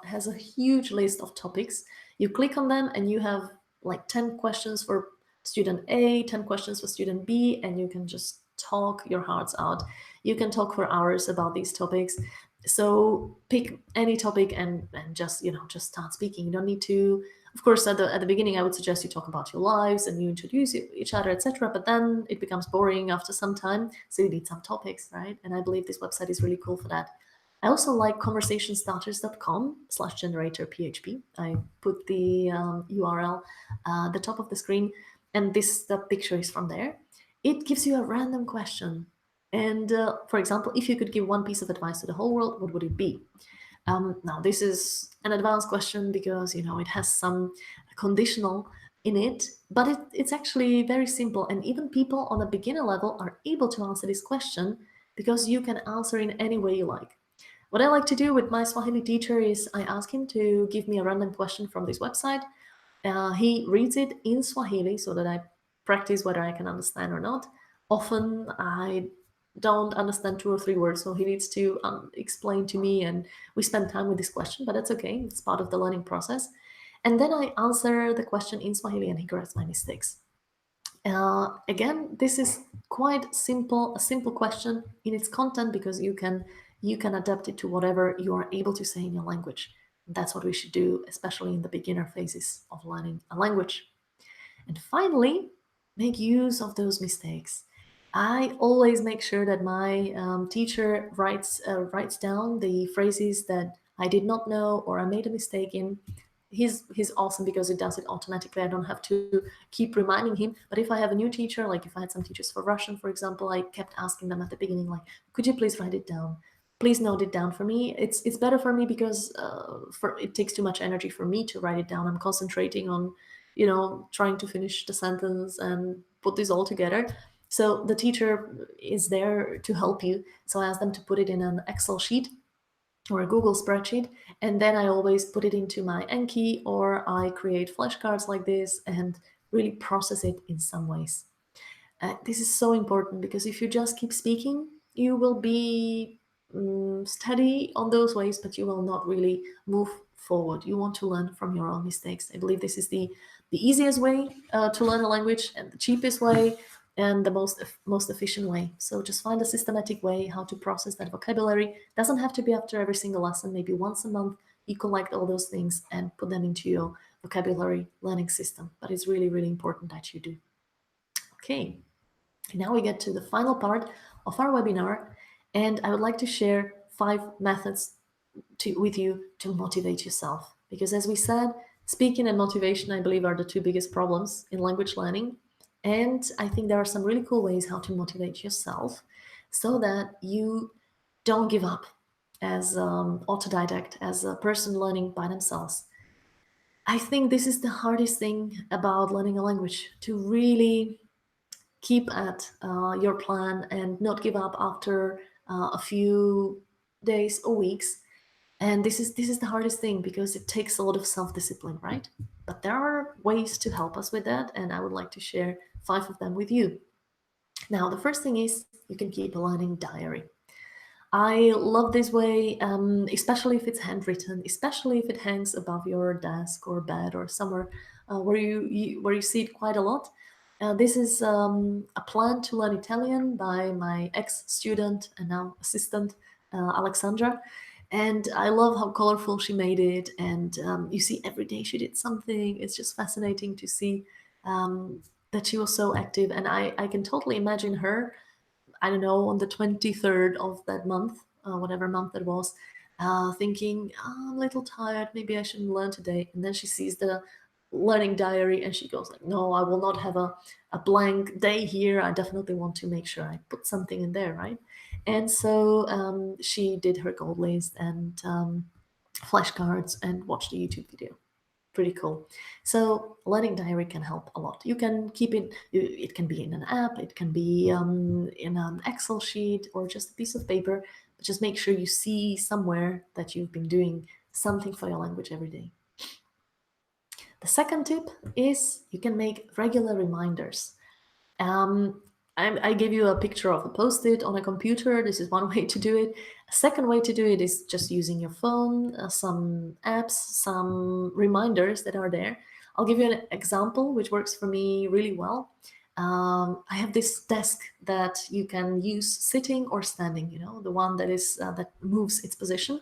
has a huge list of topics. You click on them and you have like 10 questions for student A, 10 questions for student B, and you can just talk your hearts out. You can talk for hours about these topics. So pick any topic and just just start speaking. You don't need to. Of course, at the beginning, I would suggest you talk about your lives and you introduce each other, etc. But then it becomes boring after some time, so you need some topics, right? And I believe this website is really cool for that. I also like conversationstarters.com/generatorphp. I put the URL at the top of the screen, and the picture is from there. It gives you a random question. And for example, if you could give one piece of advice to the whole world, what would it be? Now, this is an advanced question because, it has some conditional in it, but it's actually very simple. And even people on a beginner level are able to answer this question because you can answer in any way you like. What I like to do with my Swahili teacher is I ask him to give me a random question from this website. He reads it in Swahili so that I practice whether I can understand or not. Often I don't understand 2 or 3 words, so he needs to explain to me, and we spend time with this question, but that's okay. It's part of the learning process. And then I answer the question in Swahili, and he corrects my mistakes. Again, this is quite simple, a simple question in its content, because you can adapt it to whatever you are able to say in your language. That's what we should do, especially in the beginner phases of learning a language. And finally, make use of those mistakes. I always make sure that my teacher writes down the phrases that I did not know or I made a mistake in. He's awesome because he does it automatically. I don't have to keep reminding him. But if I have a new teacher, like if I had some teachers for Russian, for example, I kept asking them at the beginning, like, could you please write it down? Please note it down for me. It's better for me because for it takes too much energy for me to write it down. I'm concentrating on trying to finish the sentence and put this all together. So the teacher is there to help you. So I ask them to put it in an Excel sheet or a Google spreadsheet, and then I always put it into my Enki, or I create flashcards like this and really process it in some ways. This is so important because if you just keep speaking, you will be steady on those ways, but you will not really move forward. You want to learn from your own mistakes. I believe this is the easiest way to learn a language, and the cheapest way, and the most efficient way. So just find a systematic way how to process that vocabulary. Doesn't have to be after every single lesson. Maybe once a month you collect all those things and put them into your vocabulary learning system. But it's really, really important that you do. Okay. Now we get to the final part of our webinar, and I would like to share 5 methods with you to motivate yourself. Because as we said, speaking and motivation, I believe, are the 2 biggest problems in language learning. And I think there are some really cool ways how to motivate yourself so that you don't give up as autodidact, as a person learning by themselves. I think this is the hardest thing about learning a language, to really keep at your plan and not give up after a few days or weeks. And this is the hardest thing because it takes a lot of self-discipline, right? But there are ways to help us with that, and I would like to share 5 of them with you. Now, the first thing is you can keep a learning diary. I love this way, especially if it's handwritten, especially if it hangs above your desk or bed or somewhere where you see it quite a lot. This is a plan to learn Italian by my ex-student and now assistant, Alexandra. And I love how colorful she made it. And you see, every day she did something. It's just fascinating to see that she was so active. And I can totally imagine her, I don't know, on the 23rd of that month, whatever month that was, thinking, oh, I'm a little tired, maybe I shouldn't learn today. And then she sees the learning diary and she goes like, no, I will not have a blank day here. I definitely want to make sure I put something in there, right? And so she did her goal list and flashcards and watched a YouTube video. Pretty cool. So learning diary can help a lot. You can keep it, it can be in an app, it can be in an Excel sheet or just a piece of paper, but just make sure you see somewhere that you've been doing something for your language every day. The second tip is you can make regular reminders. I gave you a picture of a post-it on a computer. This is one way to do it. A second way to do it is just using your phone, some apps, some reminders that are there. I'll give you an example which works for me really well. I have this desk that you can use sitting or standing, the one that is that moves its position.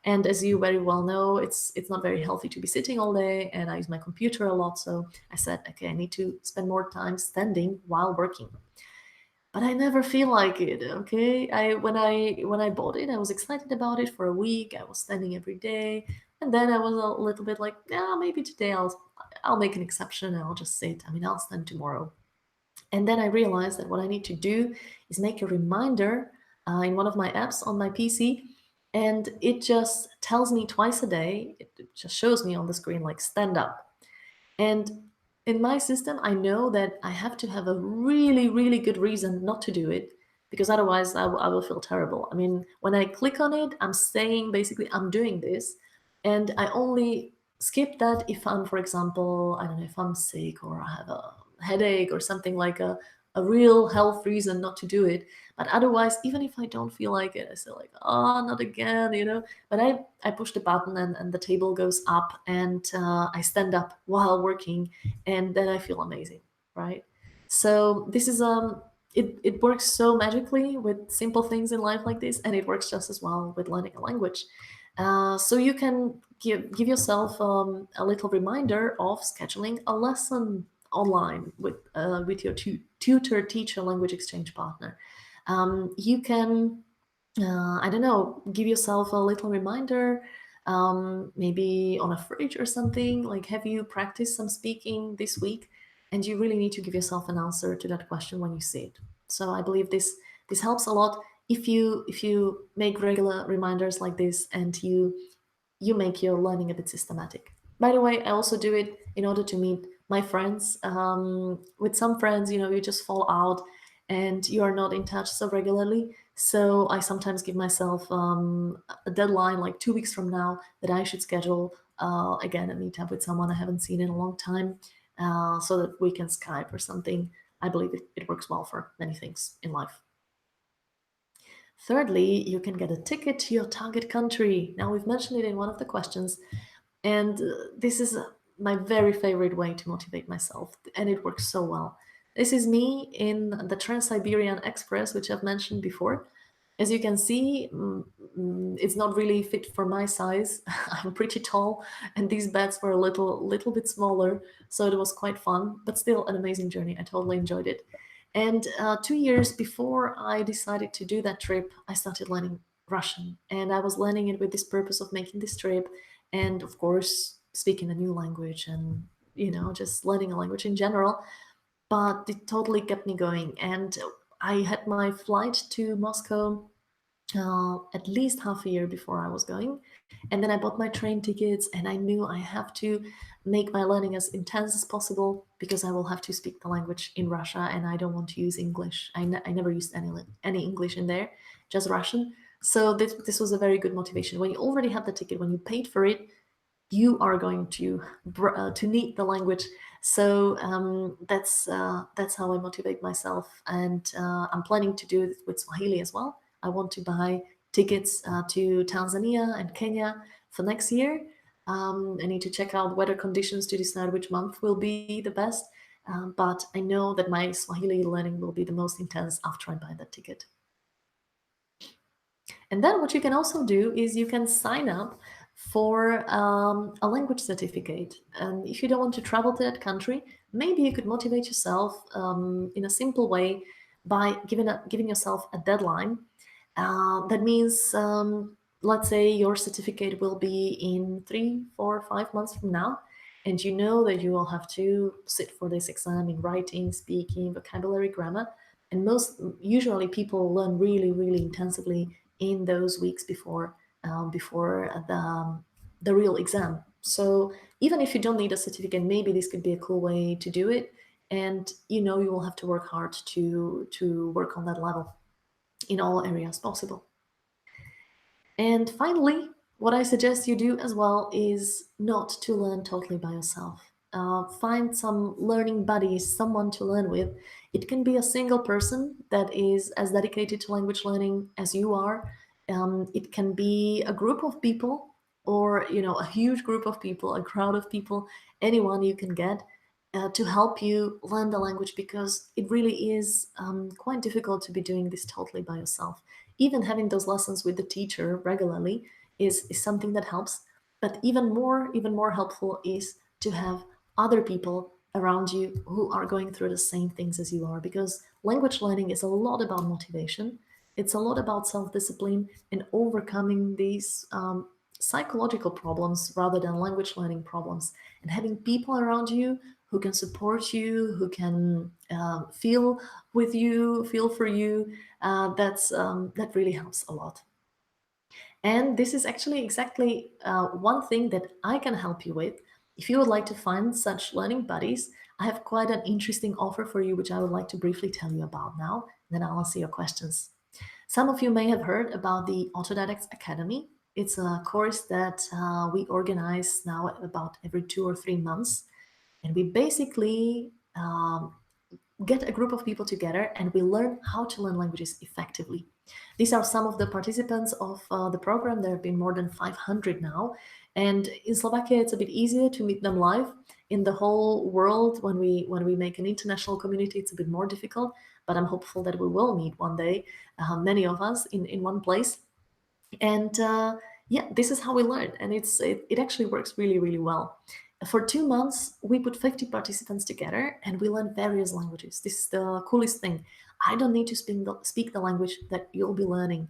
And as you very well know, it's not very healthy to be sitting all day, and I use my computer a lot. So I said, okay, I need to spend more time standing while working. But I never feel like it. Okay, when I bought it, I was excited about it for a week. I was standing every day, and then I was a little bit like, yeah, maybe today I'll make an exception and I'll just sit. I mean, I'll stand tomorrow. And then I realized that what I need to do is make a reminder in one of my apps on my PC, and it just tells me twice a day. It just shows me on the screen like stand up. And in my system, I know that I have to have a really, really good reason not to do it. because otherwise I will feel terrible. I mean, when I click on it, I'm saying basically I'm doing this, and I only skip that if I'm, for example, I don't know, if I'm sick or I have a headache or something, like a real health reason not to do it. But otherwise, even if I don't feel like it, I say like, oh, not again, you know. But I push the button, and the table goes up, and I stand up while working, and then I feel amazing, right? So this is it works so magically with simple things in life like this, and it works just as well with learning a language. So you can give yourself a little reminder of scheduling a lesson online with your tutor, teacher, language exchange partner. You can, I don't know, give yourself a little reminder, maybe on a fridge or something, like, have you practiced some speaking this week? And you really need to give yourself an answer to that question when you see it. So I believe this helps a lot if you make regular reminders like this, and you make your learning a bit systematic. By the way, I also do it in order to meet my friends. With some friends, you just fall out and you are not in touch so regularly. So I sometimes give myself a deadline, like 2 weeks from now, that I should schedule again a meetup with someone I haven't seen in a long time, so that we can Skype or something. I believe it works well for many things in life. Thirdly, you can get a ticket to your target country. Now, we've mentioned it in one of the questions, and this is my very favorite way to motivate myself, and it works so well. This is me in the Trans-Siberian Express, which I've mentioned before. As you can see, it's not really fit for my size. I'm pretty tall, and these beds were a little bit smaller, so it was quite fun, but still an amazing journey. I totally enjoyed it. And 2 years before I decided to do that trip, I started learning Russian, and I was learning it with this purpose of making this trip, and of course, speaking a new language, and just learning a language in general. But it totally kept me going, and I had my flight to Moscow at least half a year before I was going. And then I bought my train tickets, and I knew I have to make my learning as intense as possible, because I will have to speak the language in Russia, and I don't want to use English. I never used any English in there, just Russian. So this was a very good motivation. When you already have the ticket, when you paid for it, you are going to need the language. So that's how I motivate myself, and I'm planning to do it with Swahili as well. I want to buy tickets to Tanzania and Kenya for next year. I need to check out weather conditions to decide which month will be the best. But I know that my Swahili learning will be the most intense after I buy that ticket. And then what you can also do is you can sign up for a language certificate. And if you don't want to travel to that country, maybe you could motivate yourself in a simple way by giving yourself a deadline. That means, let's say your certificate will be in 3, 4, 5 months from now, and you know that you will have to sit for this exam in writing, speaking, vocabulary, grammar. And usually people learn really, really intensively in those weeks before the real exam. So even if you don't need a certificate, maybe this could be a cool way to do it. And you will have to work hard to work on that level in all areas possible. And finally, what I suggest you do as well is not to learn totally by yourself. Find some learning buddies, someone to learn with. It can be a single person that is as dedicated to language learning as you are. It can be a group of people, or a huge group of people, a crowd of people, anyone you can get to help you learn the language, because it really is quite difficult to be doing this totally by yourself. Even having those lessons with the teacher regularly is something that helps. But even more helpful is to have other people around you who are going through the same things as you are, because language learning is a lot about motivation. It's a lot about self-discipline and overcoming these psychological problems rather than language learning problems, and having people around you who can support you, who can feel with you, feel for you. That really helps a lot. And this is actually exactly one thing that I can help you with. If you would like to find such learning buddies, I have quite an interesting offer for you, which I would like to briefly tell you about now. Then I'll answer your questions. Some of you may have heard about the Autodidacts Academy. It's a course that we organize now about every 2 or 3 months. And we basically get a group of people together and we learn how to learn languages effectively. These are some of the participants of the program. There have been more than 500 now. And in Slovakia, it's a bit easier to meet them live. In the whole world, when we make an international community, it's a bit more difficult. But I'm hopeful that we will meet one day, many of us in one place. And yeah, this is how we learn, and it actually works really, really well. For 2 months, we put 50 participants together and we learn various languages. This is the coolest thing. I don't need to speak the language that you'll be learning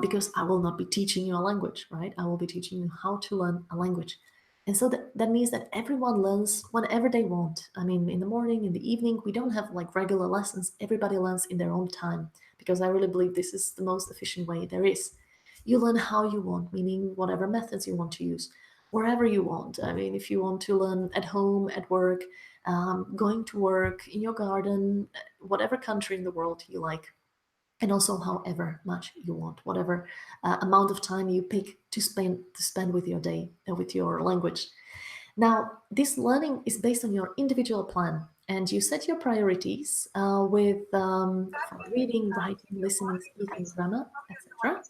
because I will not be teaching you a language, right? I will be teaching you how to learn a language. And so that means that everyone learns whenever they want. I mean, in the morning, in the evening, we don't have like regular lessons. Everybody learns in their own time because I really believe this is the most efficient way there is. You learn how you want, meaning whatever methods you want to use, wherever you want. I mean, if you want to learn at home, at work, going to work, in your garden, whatever country in the world you like, and also however much you want, whatever amount of time you pick to spend with your day, with your language. Now, this learning is based on your individual plan, and you set your priorities with from reading, writing, listening, speaking, grammar, etc.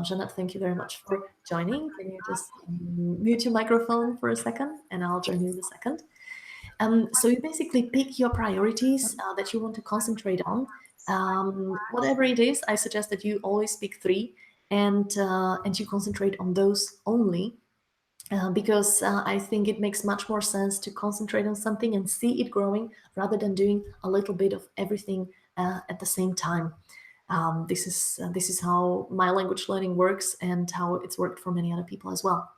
Jeanette, thank you very much for joining. Can you just mute your microphone for a second, and I'll join you in a second. So you basically pick your priorities that you want to concentrate on. Whatever it is, I suggest that you always pick three, and you concentrate on those only. Because I think it makes much more sense to concentrate on something and see it growing rather than doing a little bit of everything at the same time. This is how my language learning works and how it's worked for many other people as well.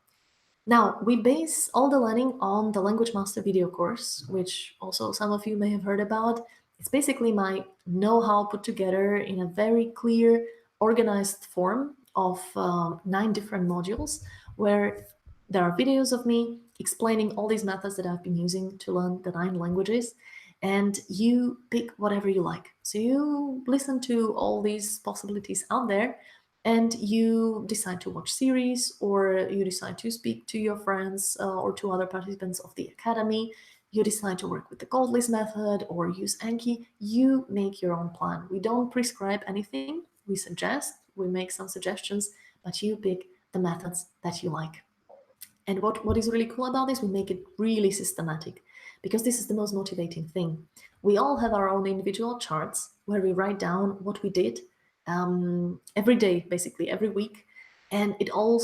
Now, we base all the learning on the Language Master video course, which also some of you may have heard about. It's basically my know-how put together in a very clear, organized form of 9 different modules, where there are videos of me explaining all these methods that I've been using to learn the 9 languages, and you pick whatever you like. So you listen to all these possibilities out there, and you decide to watch series, or you decide to speak to your friends or to other participants of the academy. You decide to work with the Gold List method or use Anki. You make your own plan. We don't prescribe anything. We suggest, we make some suggestions, but you pick the methods that you like. And what is really cool about this, we make it really systematic, because this is the most motivating thing. We all have our own individual charts where we write down what we did every day, basically every week, and it all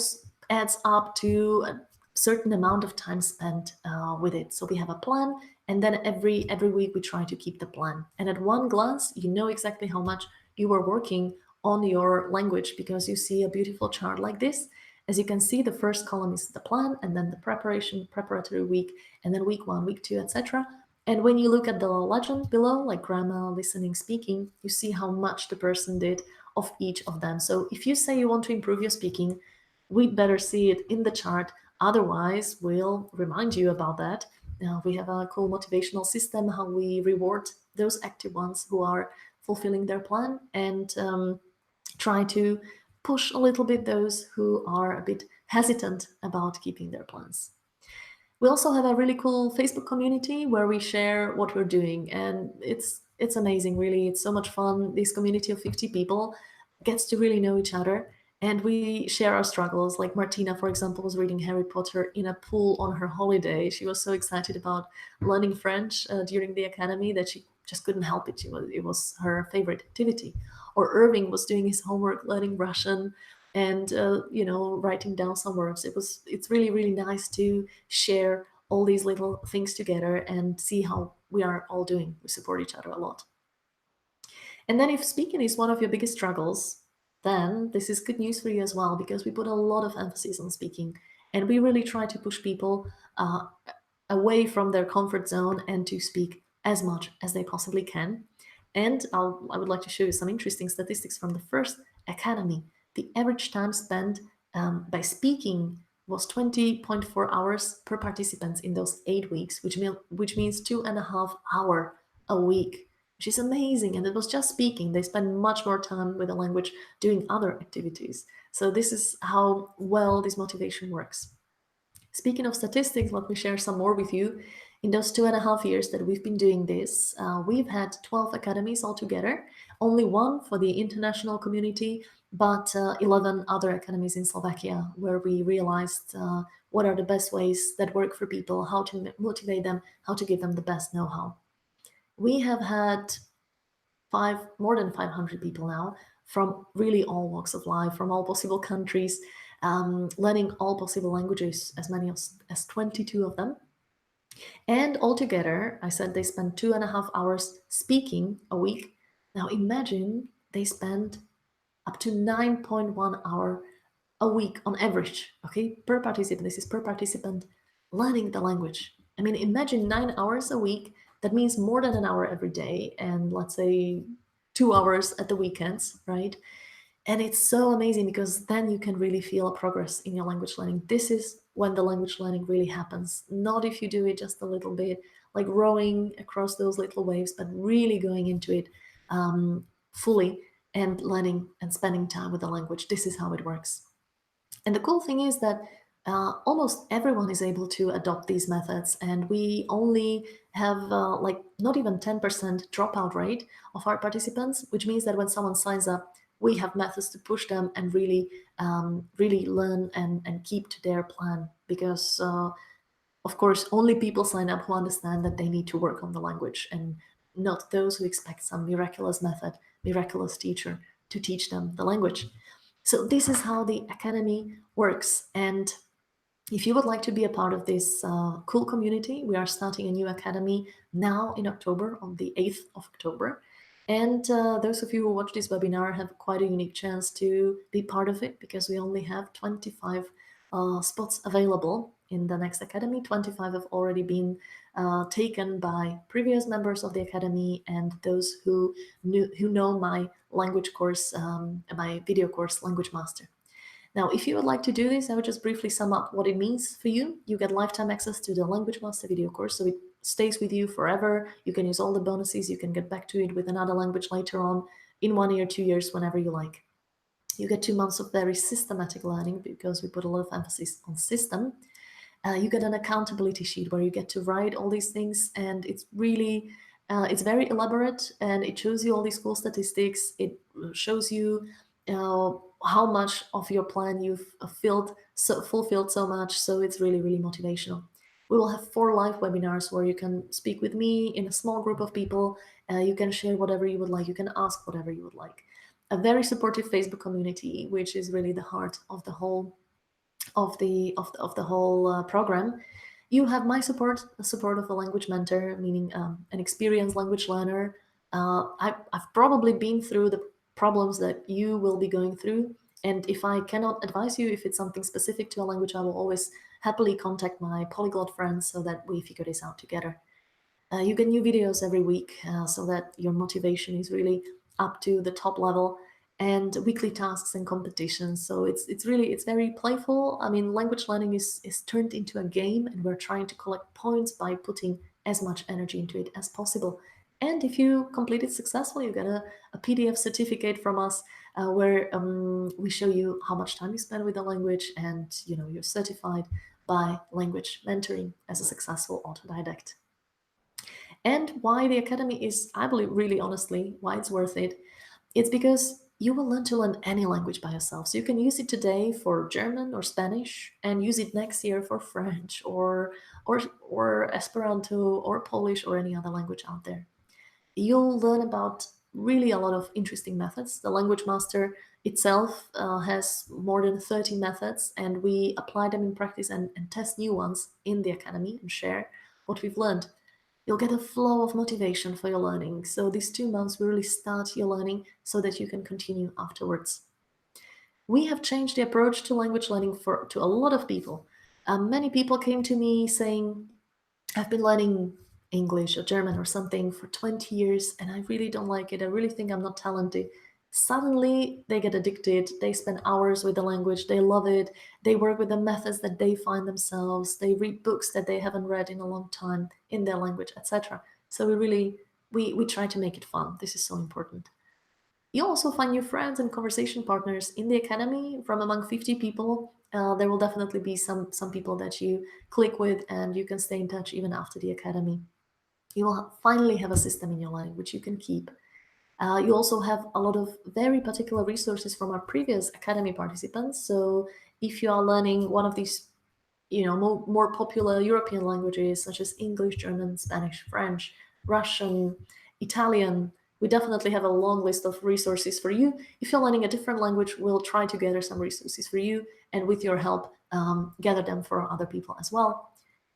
adds up to a certain amount of time spent with it. So we have a plan, and then every week we try to keep the plan. And at one glance, you know exactly how much you were working on your language, because you see a beautiful chart like this. As you can see, the first column is the plan, and then the preparatory week, and then week 1, week 2, etc. And when you look at the legend below, like grammar, listening, speaking, you see how much the person did of each of them. So if you say you want to improve your speaking, we'd better see it in the chart. Otherwise, we'll remind you about that. We have a cool motivational system, how we reward those active ones who are fulfilling their plan, and try to push a little bit those who are a bit hesitant about keeping their plans. We also have a really cool Facebook community where we share what we're doing, and it's amazing, really. It's so much fun. This community of 50 people gets to really know each other, and we share our struggles. Like Martina, for example, was reading Harry Potter in a pool on her holiday. She was so excited about learning French during the academy that she just couldn't help it. It was her favorite activity. Or Irving was doing his homework, learning Russian, and writing down some words. It's really, really nice to share all these little things together and see how we are all doing. We support each other a lot. And then if speaking is one of your biggest struggles, then this is good news for you as well, because we put a lot of emphasis on speaking, and we really try to push people away from their comfort zone and to speak as much as they possibly can. And I would like to show you some interesting statistics from the first academy. The average time spent by speaking was 20.4 hours per participant in those 8 weeks, which means 2.5 hours a week, which is amazing. And it was just speaking. They spend much more time with the language doing other activities. So this is how well this motivation works. Speaking of statistics, let me share some more with you. In those 2.5 years that we've been doing this, we've had 12 academies altogether, only one for the international community, but 11 other academies in Slovakia, where we realized what are the best ways that work for people, how to motivate them, how to give them the best know-how. We have had more than 500 people now from really all walks of life, from all possible countries, learning all possible languages, as many as 22 of them. And altogether, I said they spend 2.5 hours speaking a week. Now imagine they spend up to 9.1 hour a week on average, okay, per participant. This is per participant learning the language. I mean, imagine 9 hours a week. That means more than an hour every day, and let's say 2 hours at the weekends, right? And it's so amazing because then you can really feel a progress in your language learning. This is when the language learning really happens. Not if you do it just a little bit, like rowing across those little waves, but really going into it fully and learning and spending time with the language. This is how it works. And the cool thing is that almost everyone is able to adopt these methods, and we only have like not even 10% dropout rate of our participants, which means that when someone signs up, we have methods to push them and really learn and keep to their plan. Because of course, only people sign up who understand that they need to work on the language, and not those who expect some miraculous method, miraculous teacher to teach them the language. So this is how the academy works. And if you would like to be a part of this cool community, we are starting a new academy now in October, on the 8th of October. And those of you who watch this webinar have quite a unique chance to be part of it, because we only have 25 spots available in the next academy. 25 have already been taken by previous members of the academy and those who know my language course, my video course, Language Master. Now, if you would like to do this, I would just briefly sum up what it means for you. You get lifetime access to the Language Master video course, so it stays with you forever. You can use all the bonuses. You can get back to it with another language later on, in 1 year, 2 years, whenever you like. You get 2 months of very systematic learning, because we put a lot of emphasis on system. You get an accountability sheet where you get to write all these things, and it's really it's very elaborate, and it shows you all these cool statistics. It shows you how much of your plan you've fulfilled so much. So it's really, really motivational. We will have 4 live webinars where you can speak with me in a small group of people. You can share whatever you would like. You can ask whatever you would like. A very supportive Facebook community, which is really the heart of the whole whole program. You have my support, the support of a language mentor, meaning an experienced language learner. I've probably been through the problems that you will be going through. And if I cannot advise you, if it's something specific to a language, I will always happily contact my polyglot friends so that we figure this out together. You get new videos every week so that your motivation is really up to the top level, and weekly tasks and competitions. So it's very playful. I mean, language learning is turned into a game, and we're trying to collect points by putting as much energy into it as possible. And if you complete it successfully, you get a PDF certificate from us where we show you how much time you spend with the language, and you're certified by Language Mentoring as a successful autodidact. And why the Academy is, I believe, really honestly, why it's worth it, it's because you will learn to learn any language by yourself. So you can use it today for German or Spanish, and use it next year for French or Esperanto or Polish or any other language out there. You'll learn about really a lot of interesting methods. The Language Master itself has more than 30 methods, and we apply them in practice and test new ones in the Academy and share what we've learned. You'll get a flow of motivation for your learning. So these 2 months will really start your learning so that you can continue afterwards. We have changed the approach to language learning to a lot of people. Many people came to me saying, I've been learning English or German or something for 20 years, and I really don't like it. I really think I'm not talented suddenly they get addicted, they spend hours with the language, they love it, they work with the methods that they find themselves, they read books that they haven't read in a long time in their language, etc. So we try to make it fun. This is so important. You also find new friends and conversation partners in the academy. From among 50 people, there will definitely be some people that you click with, and you can stay in touch even after the academy. You will finally have a system in your learning which you can keep. You also have a lot of very particular resources from our previous academy participants. So if you are learning one of these, more popular European languages such as English, German, Spanish, French, Russian, Italian, we definitely have a long list of resources for you. If you're learning a different language, we'll try to gather some resources for you, and with your help, gather them for other people as well.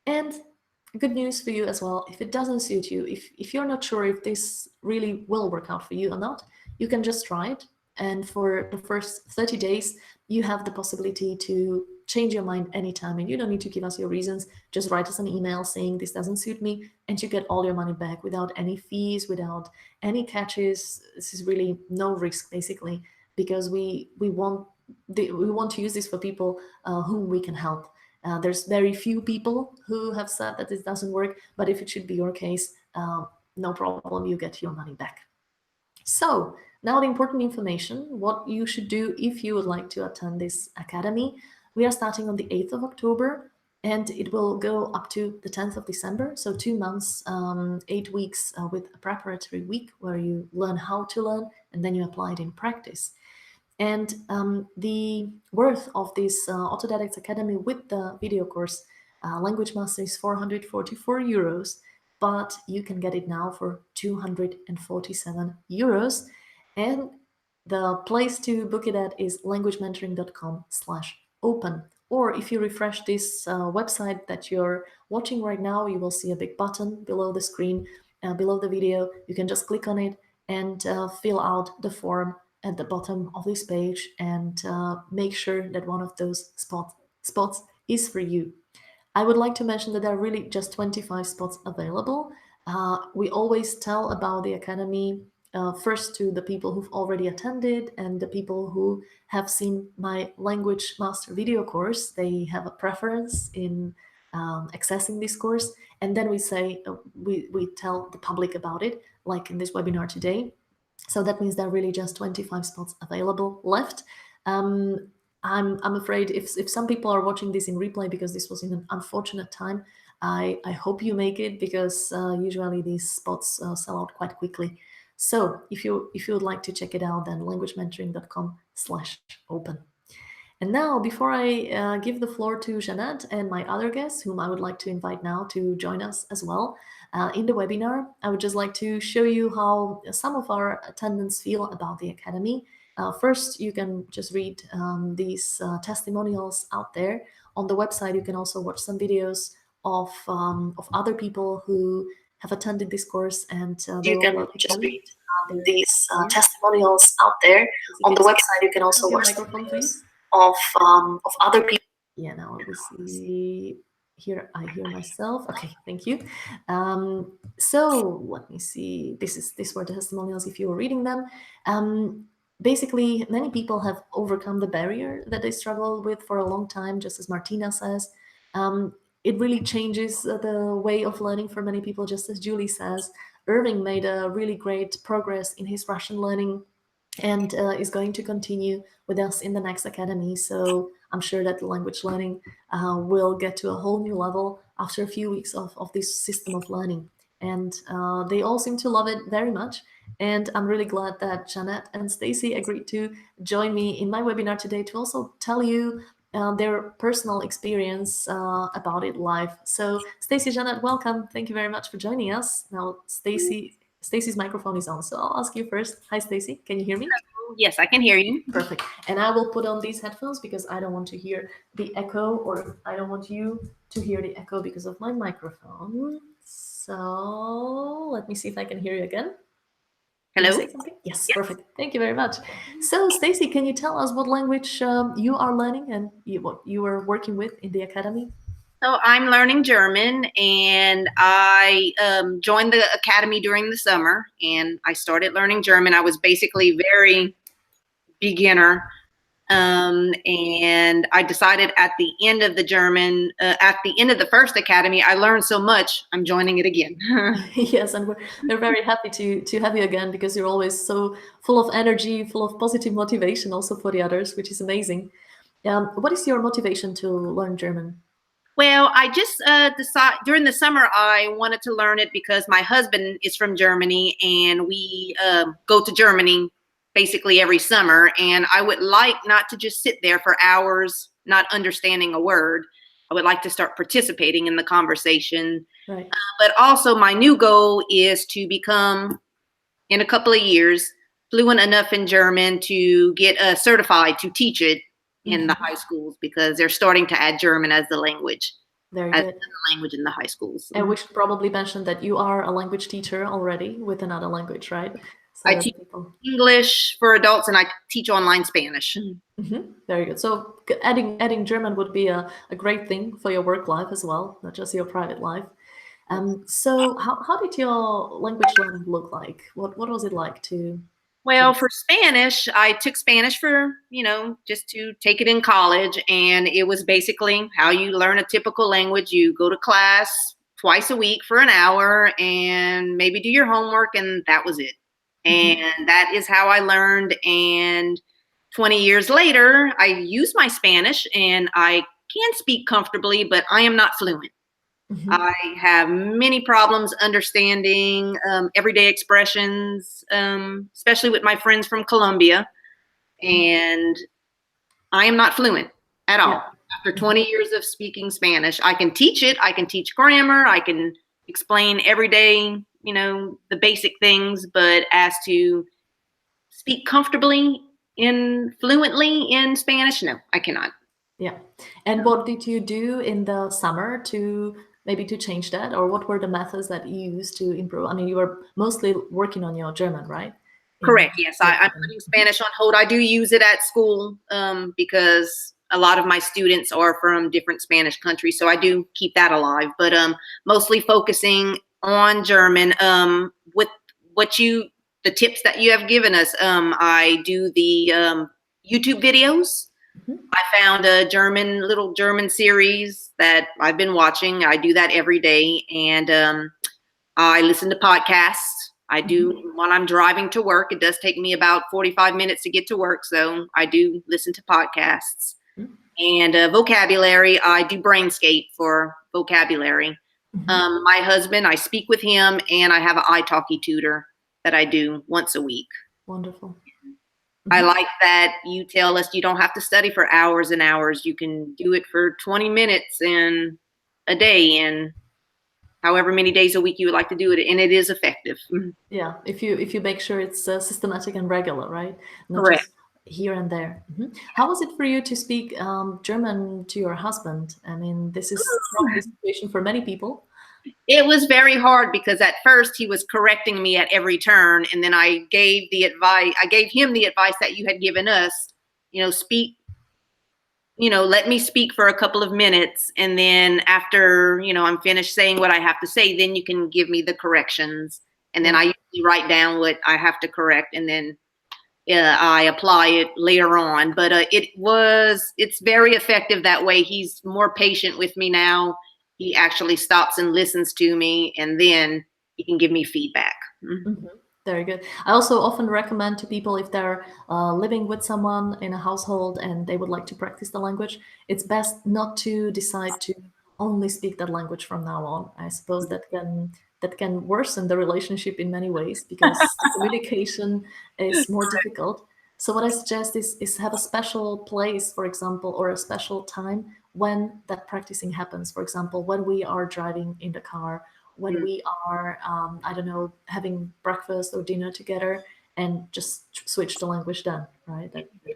And good news for you as well, if it doesn't suit you, if you're not sure if this really will work out for you or not, you can just try it. And for the first 30 days, you have the possibility to change your mind anytime, and you don't need to give us your reasons. Just write us an email saying this doesn't suit me, and you get all your money back without any fees, without any catches. This is really no risk, basically, because we want to use this for people whom we can help. There's very few people who have said that this doesn't work, but if it should be your case, no problem, you get your money back. So now the important information, what you should do if you would like to attend this academy. We are starting on the 8th of October, and it will go up to the 10th of December. So 2 months, 8 weeks with a preparatory week where you learn how to learn, and then you apply it in practice. And the worth of this Autodidacts Academy with the video course Language Master is 444 euros, but you can get it now for 247 euros. And the place to book it at is languagementoring.com/open. Or if you refresh this website that you're watching right now, you will see a big button below the screen, below the video. You can just click on it and fill out the form at the bottom of this page, and make sure that one of those spots is for you. I would like to mention that there are really just 25 spots available. We always tell about the academy first to the people who've already attended and the people who have seen my Language Master video course. They have a preference in accessing this course, and then we say we tell the public about it, like in this webinar today. So that means there are really just 25 spots available left. I'm afraid if some people are watching this in replay because this was in an unfortunate time, I hope you make it, because usually these spots sell out quite quickly. So if you would like to check it out, then languagementoring.com/open. And now, before I give the floor to Jeanette and my other guests, whom I would like to invite now to join us as well in the webinar, I would just like to show you how some of our attendants feel about the Academy. First, you can just read these testimonials out there. On the website, you can also watch some videos of other people who have attended this course, and you can just read these testimonials out there. On the website, you can also watch some videos of other people. Yeah, now we see here. I hear myself. Okay, thank you. So let me see. These were the testimonials if you were reading them. Basically, many people have overcome the barrier that they struggled with for a long time, just as Martina says. It really changes the way of learning for many people, just as Julie says. Irving made a really great progress in his Russian learning, and is going to continue with us in the next academy. So I'm sure that the language learning will get to a whole new level after a few weeks of this system of learning. And they all seem to love it very much. And I'm really glad that Jeanette and Stacy agreed to join me in my webinar today to also tell you their personal experience about it live. So Stacy, Jeanette, welcome. Thank you very much for joining us. Now, Stacy's microphone is on, so I'll ask you first. Hi, Stacy. Can you hear me? Yes, I can hear you. Perfect. And I will put on these headphones because I don't want to hear the echo, or I don't want you to hear the echo because of my microphone. So let me see if I can hear you again. Hello? Say something? Yes, perfect. Thank you very much. So, Stacy, can you tell us what language you are learning and what you are working with in the academy? So I'm learning German, and I joined the academy during the summer, and I started learning German. I was basically very beginner. And I decided at the end of the first academy, I learned so much, I'm joining it again. Yes, and we're very happy to have you again, because you're always so full of energy, full of positive motivation also for the others, which is amazing. What is your motivation to learn German? Well, I just decided during the summer I wanted to learn it because my husband is from Germany, and we go to Germany basically every summer. And I would like not to just sit there for hours not understanding a word. I would like to start participating in the conversation. Right. But also, my new goal is to become, in a couple of years, fluent enough in German to get certified to teach it in the high schools, because they're starting to add German as the language, Very as good. the language in the high schools. And we should probably mention that you are a language teacher already with another language, right? So I that teach people. English for adults, and I teach online Spanish. Very good. So adding German would be a great thing for your work life as well, not just your private life. So how did your language learning look like? What was it like to Well, for Spanish, I took Spanish for, just to take it in college. And it was basically how you learn a typical language. You go to class twice a week for an hour and maybe do your homework, and that was it. And that is how I learned. And 20 years later, I use my Spanish and I can speak comfortably, but I am not fluent. I have many problems understanding everyday expressions, especially with my friends from Colombia. And I am not fluent at all. Yeah. After 20 years of speaking Spanish, I can teach it. I can teach grammar. I can explain everyday, the basic things. But as to speak comfortably fluently in Spanish, no, I cannot. Yeah. And what did you do in the summer to maybe to change that? Or what were the methods that you used to improve? I mean, you were mostly working on your German, right? Correct. Yes, I'm academy. putting Spanish on hold. I do use it at school because a lot of my students are from different Spanish countries, so I do keep that alive. But mostly focusing on German. With the tips that you have given us, I do the YouTube videos. I found a little German series that I've been watching. I do that every day, and I listen to podcasts. I do when I'm driving to work. It does take me about 45 minutes to get to work, so I do listen to podcasts. And vocabulary, I do Brainscape for vocabulary. My husband, I speak with him, and I have an italki tutor that I do once a week. Wonderful. I like that you tell us you don't have to study for hours and hours. You can do it for 20 minutes in a day, and however many days a week you would like to do it, and it is effective. Yeah, if you make sure it's systematic and regular, right? Not Correct. just here and there. How was it for you to speak German to your husband? I mean, this is probably a situation for many people. It was very hard because at first he was correcting me at every turn, and then I gave him the advice that you had given us, speak, let me speak for a couple of minutes, and then after, I'm finished saying what I have to say, then you can give me the corrections. And then I usually write down what I have to correct, and then I apply it later on. But it's very effective that way. He's more patient with me now. He actually stops and listens to me, and then he can give me feedback. Very good. I also often recommend to people, if they're living with someone in a household and they would like to practice the language, it's best not to decide to only speak that language from now on. I suppose that can worsen the relationship in many ways, because communication is more difficult. So what I suggest is have a special place, for example, or a special time when that practicing happens. For example, when we are driving in the car, when we are, I don't know, having breakfast or dinner together, and just switch the language then, right?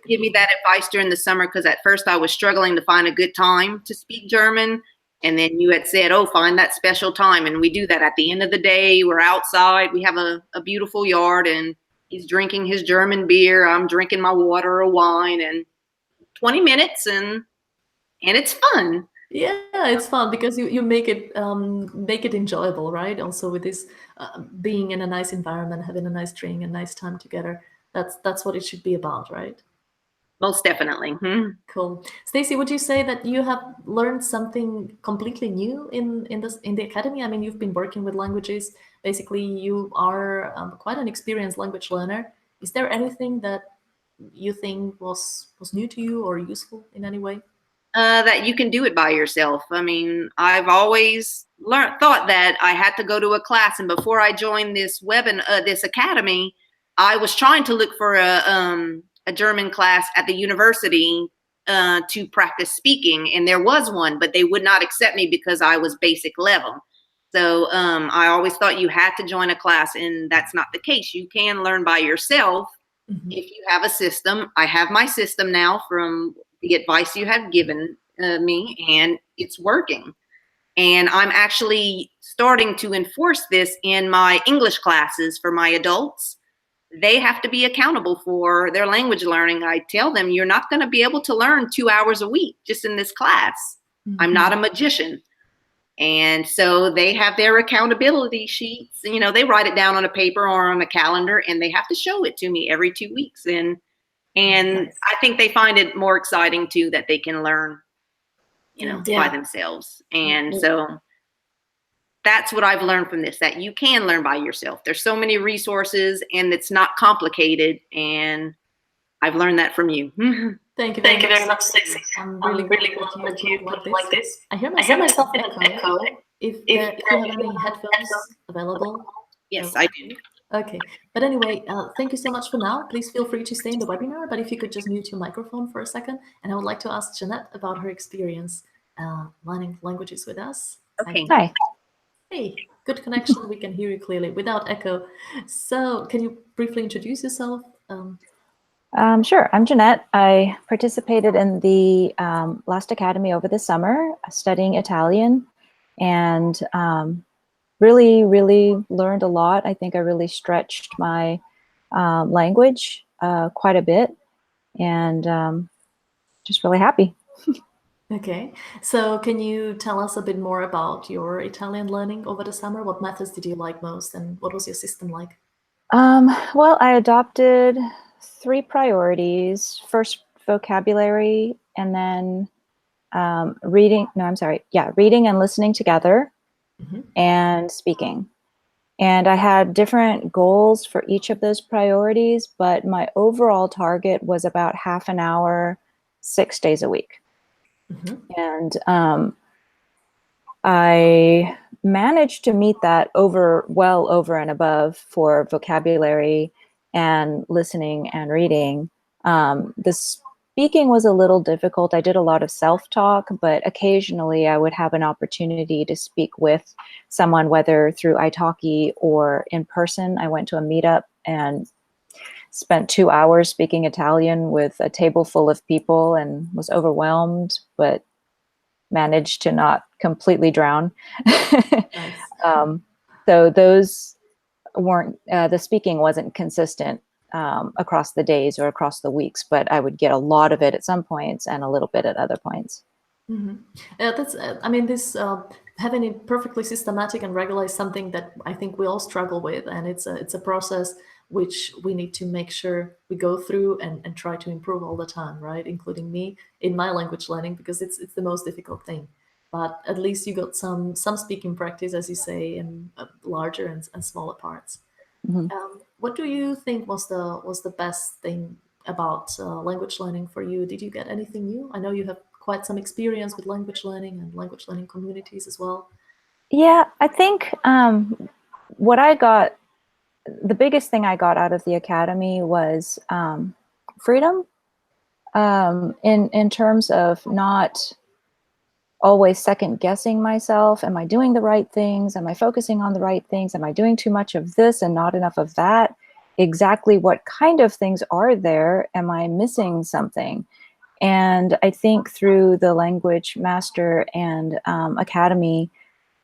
Give me that advice during the summer, because at first I was struggling to find a good time to speak German. And then you had said, oh, find that special time. And we do that at the end of the day. We're outside. We have a beautiful yard, and he's drinking his German beer. I'm drinking my water or wine, and 20 minutes, and it's fun. Yeah, it's fun because you make it enjoyable, right? Also with this being in a nice environment, having a nice drink, a nice time together. That's what it should be about, right? Most definitely. Cool. Stacy, would you say that you have learned something completely new in the academy? I mean, you've been working with languages. Basically, you are quite an experienced language learner. Is there anything that you think was new to you or useful in any way? That you can do it by yourself. I mean, I've always thought that I had to go to a class, and before I joined this academy, I was trying to look for a German class at the university to practice speaking, and there was one, but they would not accept me because I was basic level. So I always thought you had to join a class, and that's not the case. You can learn by yourself if you have a system. I have my system now from the advice you have given me, and it's working. And I'm actually starting to enforce this in my English classes for my adults. They have to be accountable for their language learning. I tell them, you're not going to be able to learn 2 hours a week just in this class. I'm not a magician. And so they have their accountability sheets. You know, they write it down on a paper or on a calendar, and they have to show it to me every 2 weeks. And Nice. I think they find it more exciting too, that they can learn, you know, by themselves. And so that's what I've learned from this, that you can learn by yourself. There's so many resources, and it's not complicated. And I've learned that from you. Thank you Thank you very very much, much, Stacey. Stacey. I'm I'm really really glad glad that you that you put put it it like like this. this. I hear I hear myself myself in in an an echo. echo. If If you have you any have headphones available. Yes, I do. Okay. But anyway, thank you so much for now. Please feel free to stay in the webinar, but if you could just mute your microphone for a second. And I would like to ask Jeanette about her experience learning languages with us. Okay. Hi. Hey, good connection. We can hear you clearly without echo. So can you briefly introduce yourself? Sure. I'm Jeanette. I participated in the last academy over the summer studying Italian, and really, really learned a lot. I think I really stretched my language quite a bit, and just really happy. Okay, so can you tell us a bit more about your Italian learning over the summer? What methods did you like most, and what was your system like? Well, I adopted 3 priorities. First, vocabulary, and then reading and listening together, and speaking. And I had different goals for each of those priorities, but my overall target was about half an hour, 6 days a week. And I managed to meet that well over and above for vocabulary and listening and reading. The speaking was a little difficult. I did a lot of self-talk, but occasionally I would have an opportunity to speak with someone, whether through italki or in person. I went to a meetup and spent 2 hours speaking Italian with a table full of people and was overwhelmed, but managed to not completely drown. So those weren't, the speaking wasn't consistent across the days or across the weeks, but I would get a lot of it at some points and a little bit at other points. That's, I mean, this having it perfectly systematic and regular is something that I think we all struggle with, and it's a process which we need to make sure we go through and try to improve all the time, right? Including me in my language learning, because it's the most difficult thing. But at least you got some speaking practice, as you say, in larger and smaller parts. What do you think was the best thing about language learning for you? Did you get anything new? I know you have quite some experience with language learning and language learning communities as well. Yeah, I think what I got, the biggest thing I got out of the academy was freedom, in terms of not always second guessing myself. Am I doing the right things? Am I focusing on the right things? Am I doing too much of this and not enough of that? Exactly what kind of things are there? Am I missing something? And I think through the Language Master and Academy,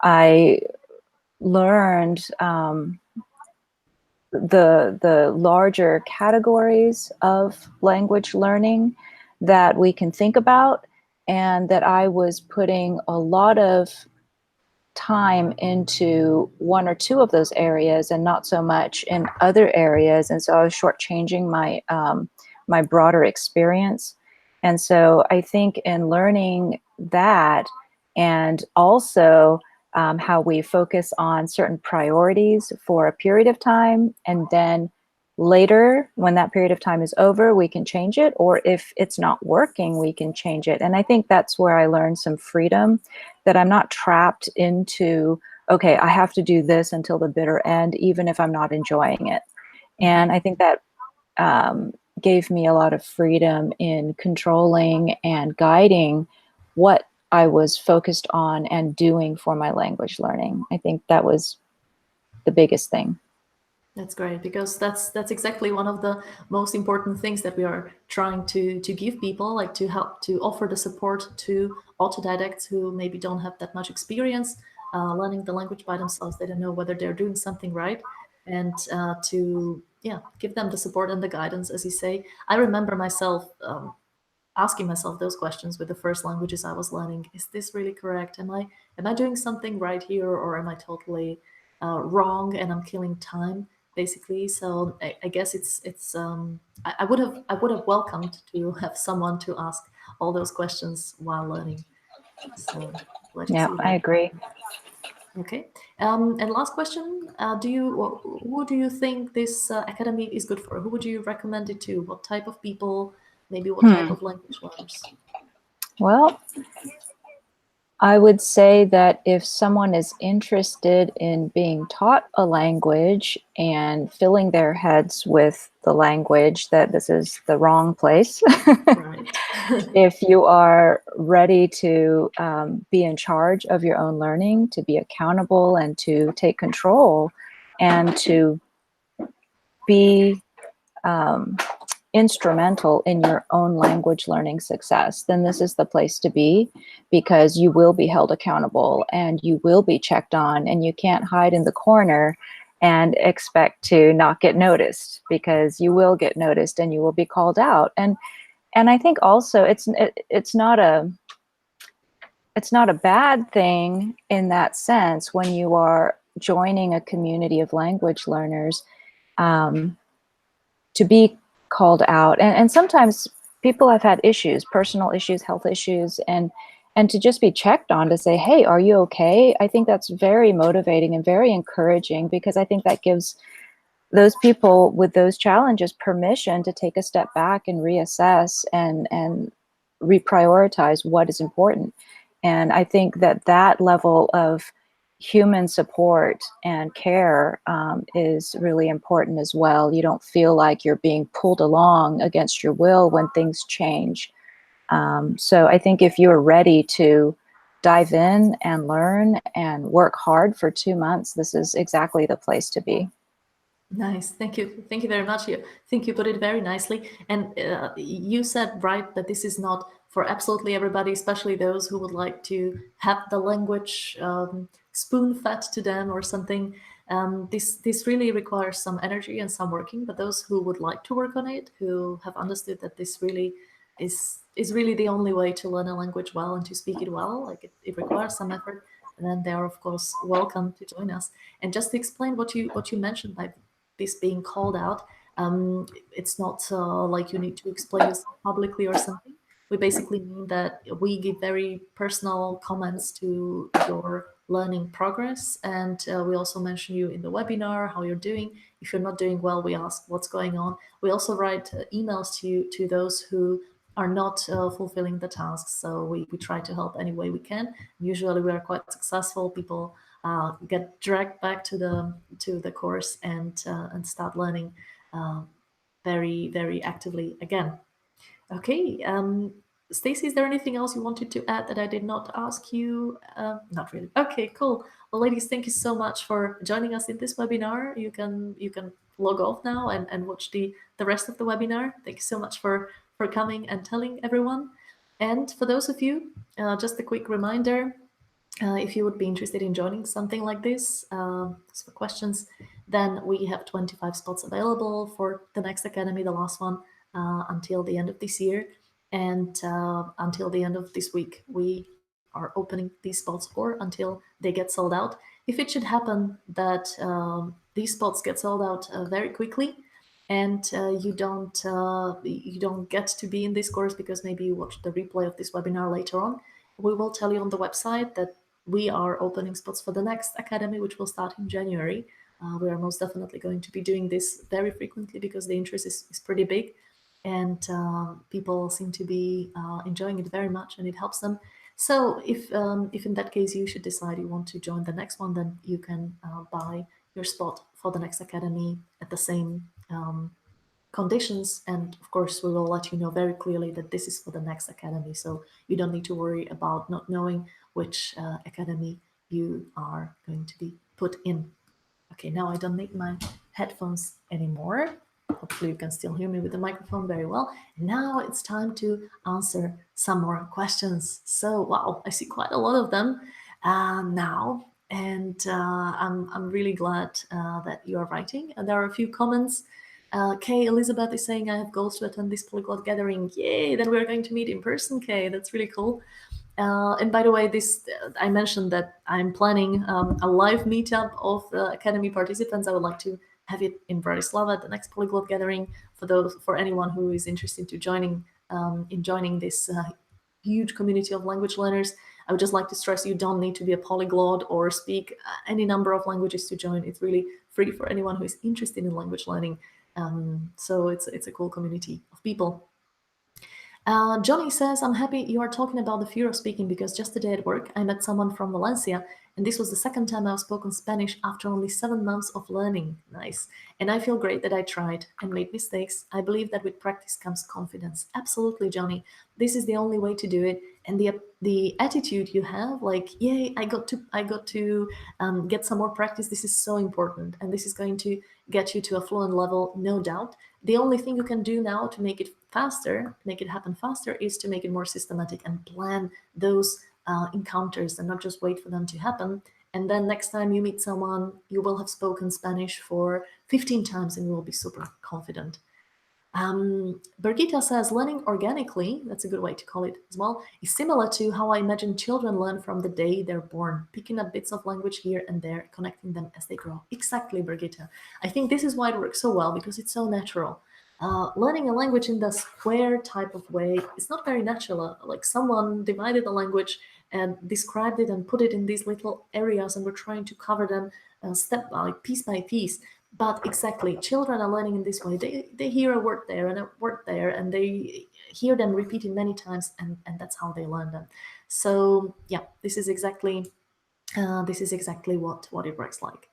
I learned the larger categories of language learning that we can think about, and that I was putting a lot of time into 1 or 2 of those areas and not so much in other areas. And so I was shortchanging my my broader experience. And so I think in learning that, and also how we focus on certain priorities for a period of time, and then later, when that period of time is over, we can change it, or if it's not working, we can change it. And I think that's where I learned some freedom, that I'm not trapped into, okay, I have to do this until the bitter end, even if I'm not enjoying it. And I think that gave me a lot of freedom in controlling and guiding what I was focused on and doing for my language learning. I think that was the biggest thing. That's great, because that's exactly one of the most important things that we are trying to give people, like to help to offer the support to autodidacts who maybe don't have that much experience learning the language by themselves. They don't know whether they're doing something right, and to give them the support and the guidance, as you say. I remember myself asking myself those questions with the first languages I was learning. Is this really correct? Am I doing something right here, or am I totally wrong and I'm killing time, basically? So I guess I would have welcomed to have someone to ask all those questions while learning. So glad to Yeah, see that. I agree. Okay. And last question: who do you think this academy is good for? Who would you recommend it to? What type of people? Maybe what type of language learners? Well, I would say that if someone is interested in being taught a language and filling their heads with the language, that this is the wrong place. Right. If you are ready to be in charge of your own learning, to be accountable and to take control, and to be instrumental in your own language learning success, then this is the place to be, because you will be held accountable and you will be checked on, and you can't hide in the corner and expect to not get noticed, because you will get noticed and you will be called out. And I think also it's not a bad thing in that sense when you are joining a community of language learners, to be called out. And sometimes people have had issues, personal issues, health issues, and to just be checked on, to say, hey, are you okay? I think that's very motivating and very encouraging, because I think that gives those people with those challenges permission to take a step back and reassess and reprioritize what is important. And I think that that level of human support and care is really important as well. You don't feel like you're being pulled along against your will when things change. So I think if you're ready to dive in and learn and work hard for 2 months, this is exactly the place to be. Nice. Thank you. Thank you very much. I think you put it very nicely. And you said right that this is not for absolutely everybody, especially those who would like to have the language spoon-fed to them or something. This really requires some energy and some working. But those who would like to work on it, who have understood that this really is really the only way to learn a language well and to speak it well, like it requires some effort, and then they are of course welcome to join us. And just to explain what you mentioned by this being called out, it's not like you need to explain this publicly or something. We basically mean that we give very personal comments to your learning progress, and we also mention you in the webinar, how you're doing. If you're not doing well, we ask what's going on. We also write emails to those who are not fulfilling the tasks, so we try to help any way we can. Usually we are quite successful. People get dragged back to the course and start learning very, very actively again. Okay, Stacy, is there anything else you wanted to add that I did not ask you? Not really. Okay, cool. Well, ladies, thank you so much for joining us in this webinar. You can log off now and watch the rest of the webinar. Thank you so much for coming and telling everyone. And for those of you, just a quick reminder, if you would be interested in joining something like this, for questions, then we have 25 spots available for the next academy, the last one, until the end of this year. And until the end of this week, we are opening these spots, or until they get sold out. If it should happen that these spots get sold out very quickly, and you don't get to be in this course because maybe you watched the replay of this webinar later on, we will tell you on the website that we are opening spots for the next academy, which will start in January. We are most definitely going to be doing this very frequently because the interest is pretty big, and people seem to be enjoying it very much, and it helps them. So if in that case you should decide you want to join the next one, then you can buy your spot for the next academy at the same conditions. And of course, we will let you know very clearly that this is for the next academy. So you don't need to worry about not knowing which academy you are going to be put in. Okay, now I don't need my headphones anymore. Hopefully you can still hear me with the microphone very well. Now it's time to answer some more questions. So, wow, I see quite a lot of them now. And I'm really glad that you are writing. And there are a few comments. Kay Elizabeth is saying, I have goals to attend this polyglot gathering. Yay, then we're going to meet in person, Kay. That's really cool. And by the way, I mentioned that I'm planning a live meetup of Academy participants. I would like to have it in Bratislava at the next Polyglot gathering for anyone who is interested in joining this huge community of language learners. I would just like to stress you don't need to be a polyglot or speak any number of languages to join. It's really free for anyone who is interested in language learning. So it's a cool community of people. Johnny says, I'm happy you are talking about the fear of speaking because just today at work, I met someone from Valencia, and this was the second time I've spoken Spanish after only 7 months of learning. Nice. And I feel great that I tried and made mistakes. I believe that with practice comes confidence. Absolutely, Johnny. This is the only way to do it. And the attitude you have, like, yay, I got to get some more practice. This is so important, and this is going to get you to a fluent level, no doubt. The only thing you can do now to make it faster, make it happen faster, is to make it more systematic and plan those encounters and not just wait for them to happen. And then next time you meet someone, you will have spoken Spanish for 15 times and you will be super confident. Birgitta says, learning organically, that's a good way to call it as well, is similar to how I imagine children learn from the day they're born, picking up bits of language here and there, connecting them as they grow. Exactly, Birgitta. I think this is why it works so well, because it's so natural. Learning a language in the square type of way is not very natural. Like someone divided the language and described it and put it in these little areas, and we're trying to cover them piece by piece. But exactly, children are learning in this way. They hear a word there and a word there, and they hear them repeated many times, and that's how they learn them. So yeah, this is exactly what it works like.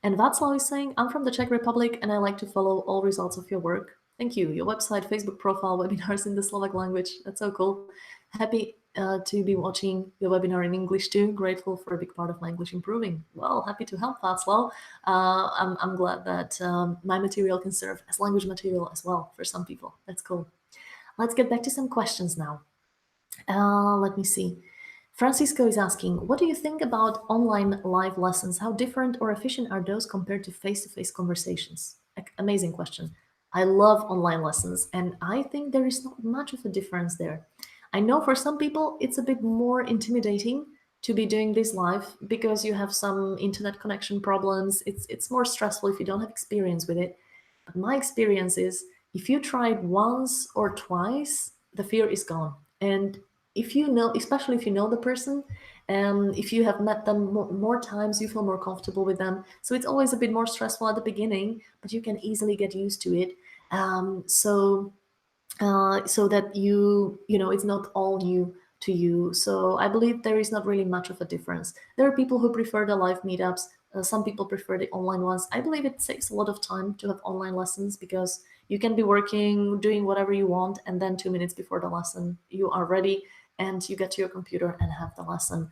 And Václav is saying, I'm from the Czech Republic and I like to follow all results of your work. Thank you. Your website, Facebook profile, webinars in the Slovak language. That's so cool. Happy to be watching your webinar in English too. Grateful for a big part of my English improving. Well, happy to help, Václav. I'm glad that my material can serve as language material as well for some people. That's cool. Let's get back to some questions now. Let me see. Francisco is asking, what do you think about online live lessons? How different or efficient are those compared to face-to-face conversations? Amazing question. I love online lessons, and I think there is not much of a difference there. I know for some people it's a bit more intimidating to be doing this live because you have some internet connection problems. It's more stressful if you don't have experience with it. But my experience is if you try it once or twice, the fear is gone. And if you know, especially if you know the person, if you have met them more times, you feel more comfortable with them. So it's always a bit more stressful at the beginning, but you can easily get used to it. So that you know it's not all new to you. So I believe there is not really much of a difference. There are people who prefer the live meetups. Some people prefer the online ones. I believe it takes a lot of time to have online lessons because you can be working, doing whatever you want, and then 2 minutes before the lesson, you are ready and you get to your computer and have the lesson.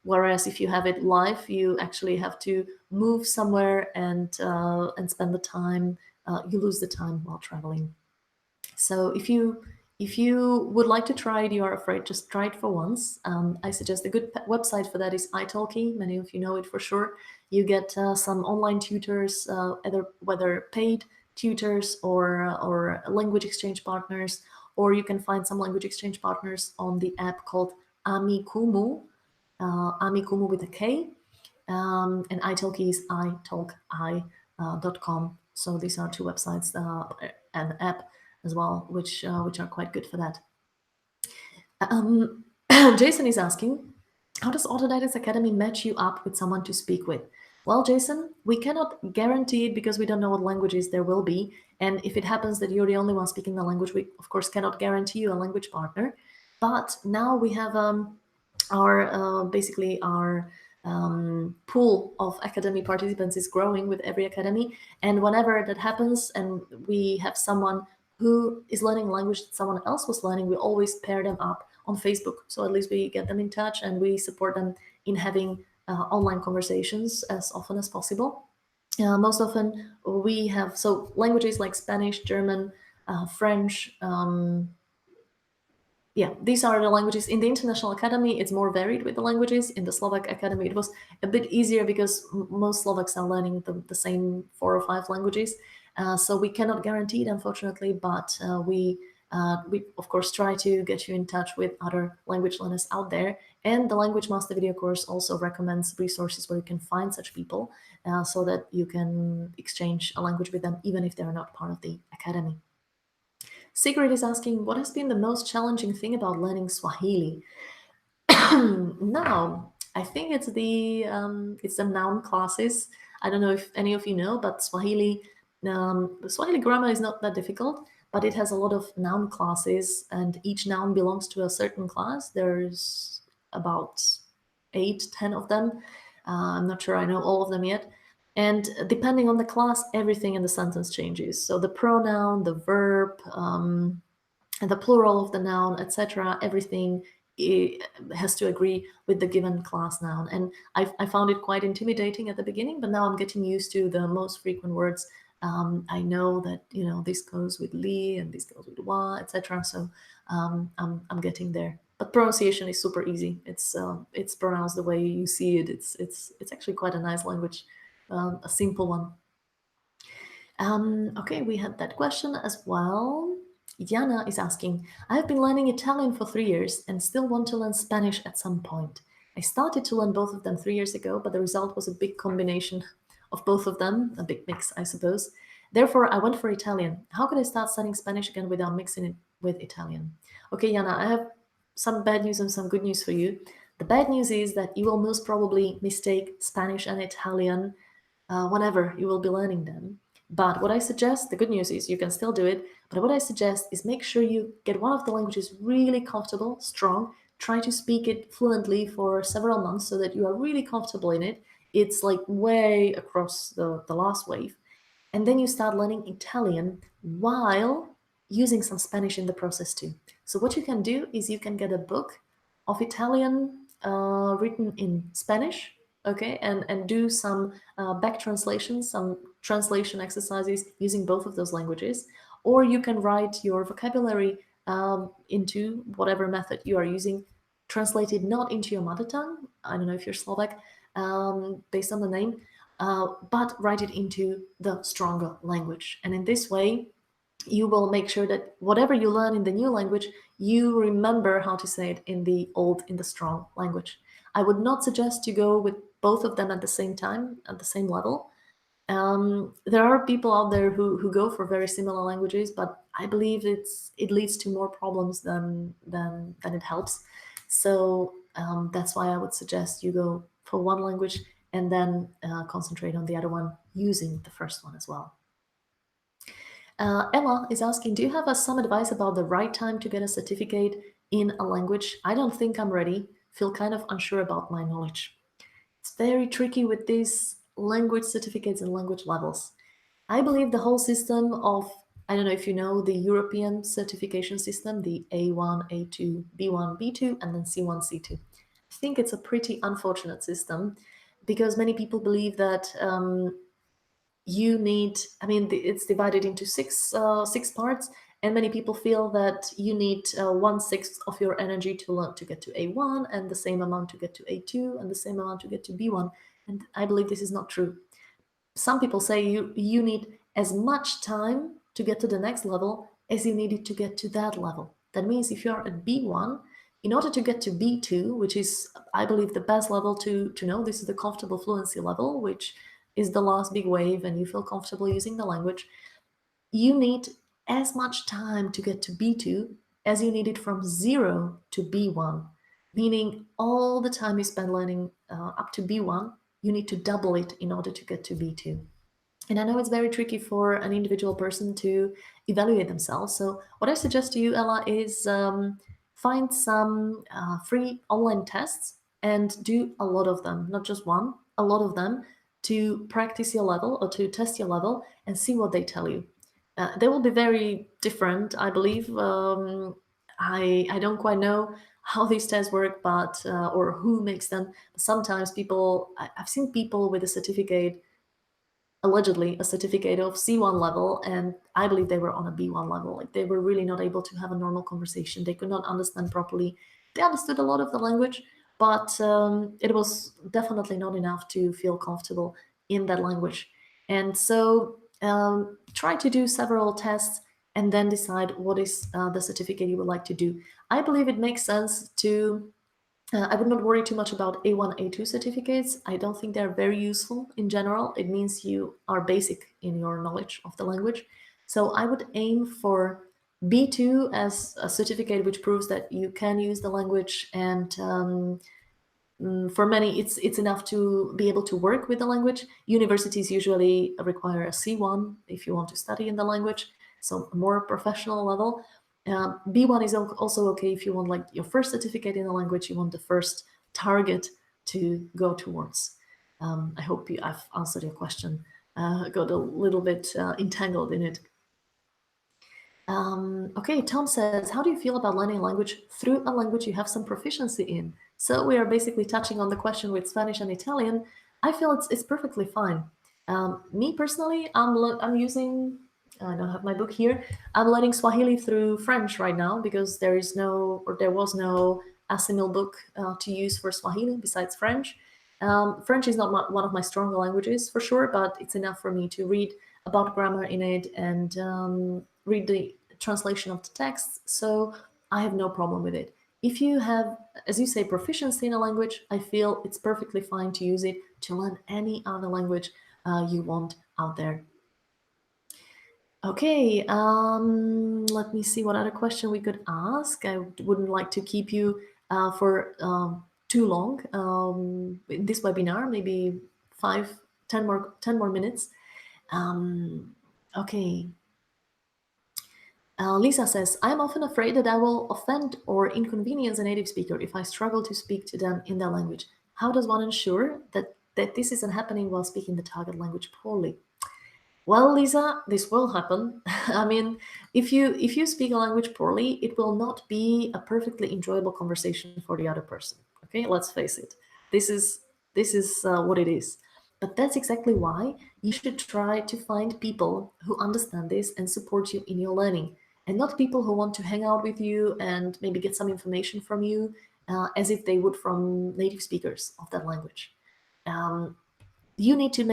Whereas if you have it live, you actually have to move somewhere and spend the time. You lose the time while traveling. So if you would like to try it, you are afraid, just try it for once. I suggest a good website for that is italki. Many of you know it for sure. You get some online tutors, whether paid tutors or language exchange partners, or you can find some language exchange partners on the app called Amikumu, Amikumu with a K, and italki is italki.com. So these are two websites and app as well, which are quite good for that. Jason is asking, how does Autodidacts Academy match you up with someone to speak with? Well, Jason, we cannot guarantee it because we don't know what languages there will be. And if it happens that you're the only one speaking the language, we of course cannot guarantee you a language partner. But now we have basically our pool of academy participants is growing with every academy. And whenever that happens and we have someone who is learning language that someone else was learning, we always pair them up on Facebook. So at least we get them in touch and we support them in having online conversations as often as possible. Most often we have, so languages like Spanish, German, French, yeah, these are the languages. In the International Academy, it's more varied with the languages. In the Slovak Academy, it was a bit easier because most Slovaks are learning the same 4 or 5 languages. So we cannot guarantee it, unfortunately, but we of course try to get you in touch with other language learners out there. And the Language Master video course also recommends resources where you can find such people so that you can exchange a language with them, even if they're not part of the academy. Sigrid is asking, what has been the most challenging thing about learning Swahili? Now, I think it's the noun classes. I don't know if any of you know, but Swahili grammar is not that difficult, but it has a lot of noun classes, and each noun belongs to a certain class. There's about 8-10 of them. I'm not sure I know all of them yet. And depending on the class, everything in the sentence changes. So the pronoun, the verb, and the plural of the noun, etc., everything has to agree with the given class noun. And I found it quite intimidating at the beginning, but now I'm getting used to the most frequent words. I know that, this goes with li and this goes with wa, etc. So I'm getting there. But pronunciation is super easy. It's pronounced the way you see it. It's actually quite a nice language. A simple one. Okay, we had that question as well. Yana is asking, I have been learning Italian for 3 years and still want to learn Spanish at some point. I started to learn both of them 3 years ago, but the result was a big combination of both of them, a big mix, I suppose. Therefore, I went for Italian. How could I start studying Spanish again without mixing it with Italian? Okay, Yana, I have some bad news and some good news for you. The bad news is that you will most probably mistake Spanish and Italian whenever you will be learning them. But what I suggest, the good news is you can still do it, but what I suggest is make sure you get one of the languages really comfortable, strong, try to speak it fluently for several months so that you are really comfortable in it. It's like way across the last wave. And then you start learning Italian while using some Spanish in the process too. So what you can do is you can get a book of Italian written in Spanish, okay, and do some back translations, some translation exercises using both of those languages. Or you can write your vocabulary into whatever method you are using, translated not into your mother tongue, I don't know if you're Slovak, based on the name, but write it into the stronger language. And in this way, you will make sure that whatever you learn in the new language, you remember how to say it in the strong language. I would not suggest to go with both of them at the same time, at the same level. There are people out there who go for very similar languages, but I believe it leads to more problems than it helps. So that's why I would suggest you go for one language and then concentrate on the other one using the first one as well. Emma is asking, do you have some advice about the right time to get a certificate in a language? I don't think I'm ready. Feel kind of unsure about my knowledge. It's very tricky with these language certificates and language levels. I believe the whole system of, I don't know if you know the European certification system, the A1, A2, B1, B2, and then C1, C2. I think it's a pretty unfortunate system because many people believe that you need, it's divided into six parts, and many people feel that you need 1/6 of your energy to learn to get to A1 and the same amount to get to A2 and the same amount to get to B1. And I believe this is not true. Some people say you need as much time to get to the next level as you needed to get to that level. That means if you're at B1, in order to get to B2, which is, I believe, the best level to know, this is the comfortable fluency level, which is the last big wave and you feel comfortable using the language, you need as much time to get to B2 as you need it from 0 to B1, meaning all the time you spend learning up to B1, you need to double it in order to get to B2. And I know it's very tricky for an individual person to evaluate themselves. So what I suggest to you, Ella, is find some free online tests and do a lot of them, not just one, a lot of them, to practice your level or to test your level and see what they tell you. They will be very different, I believe. I don't quite know how these tests work, but or who makes them. Sometimes I've seen people with a certificate, allegedly a certificate of C1 level, and I believe they were on a B1 level. Like, they were really not able to have a normal conversation. They could not understand properly. They understood a lot of the language, but it was definitely not enough to feel comfortable in that language. And so try to do several tests and then decide what is the certificate you would like to do. I believe it makes sense to I would not worry too much about A1, A2 certificates. I don't think they're very useful in general. It means you are basic in your knowledge of the language. So I would aim for B2 as a certificate which proves that you can use the language, and for many it's enough to be able to work with the language. Universities usually require a C1 if you want to study in the language, so a more professional level. B1 is also okay if you want like your first certificate in the language, you want the first target to go towards. I hope I've answered your question. Got a little bit entangled in it. Okay, Tom says, how do you feel about learning a language through a language you have some proficiency in? So we are basically touching on the question with Spanish and Italian. I feel it's perfectly fine. Me personally, I'm using, I don't have my book here, I'm learning Swahili through French right now because there was no assimil book to use for Swahili besides French. French is not one of my stronger languages for sure, but it's enough for me to read about grammar in it and read the translation of the text, so I have no problem with it. If you have, as you say, proficiency in a language, I feel it's perfectly fine to use it to learn any other language you want out there. Okay, let me see what other question we could ask. I wouldn't like to keep you for too long in this webinar, maybe 10 more minutes. Okay. Lisa says, I'm often afraid that I will offend or inconvenience a native speaker if I struggle to speak to them in their language. How does one ensure that this isn't happening while speaking the target language poorly? Well, Lisa, this will happen. I mean, if you speak a language poorly, it will not be a perfectly enjoyable conversation for the other person. Okay, let's face it. This is what it is. But that's exactly why you should try to find people who understand this and support you in your learning, and not people who want to hang out with you and maybe get some information from you as if they would from native speakers of that language. You need to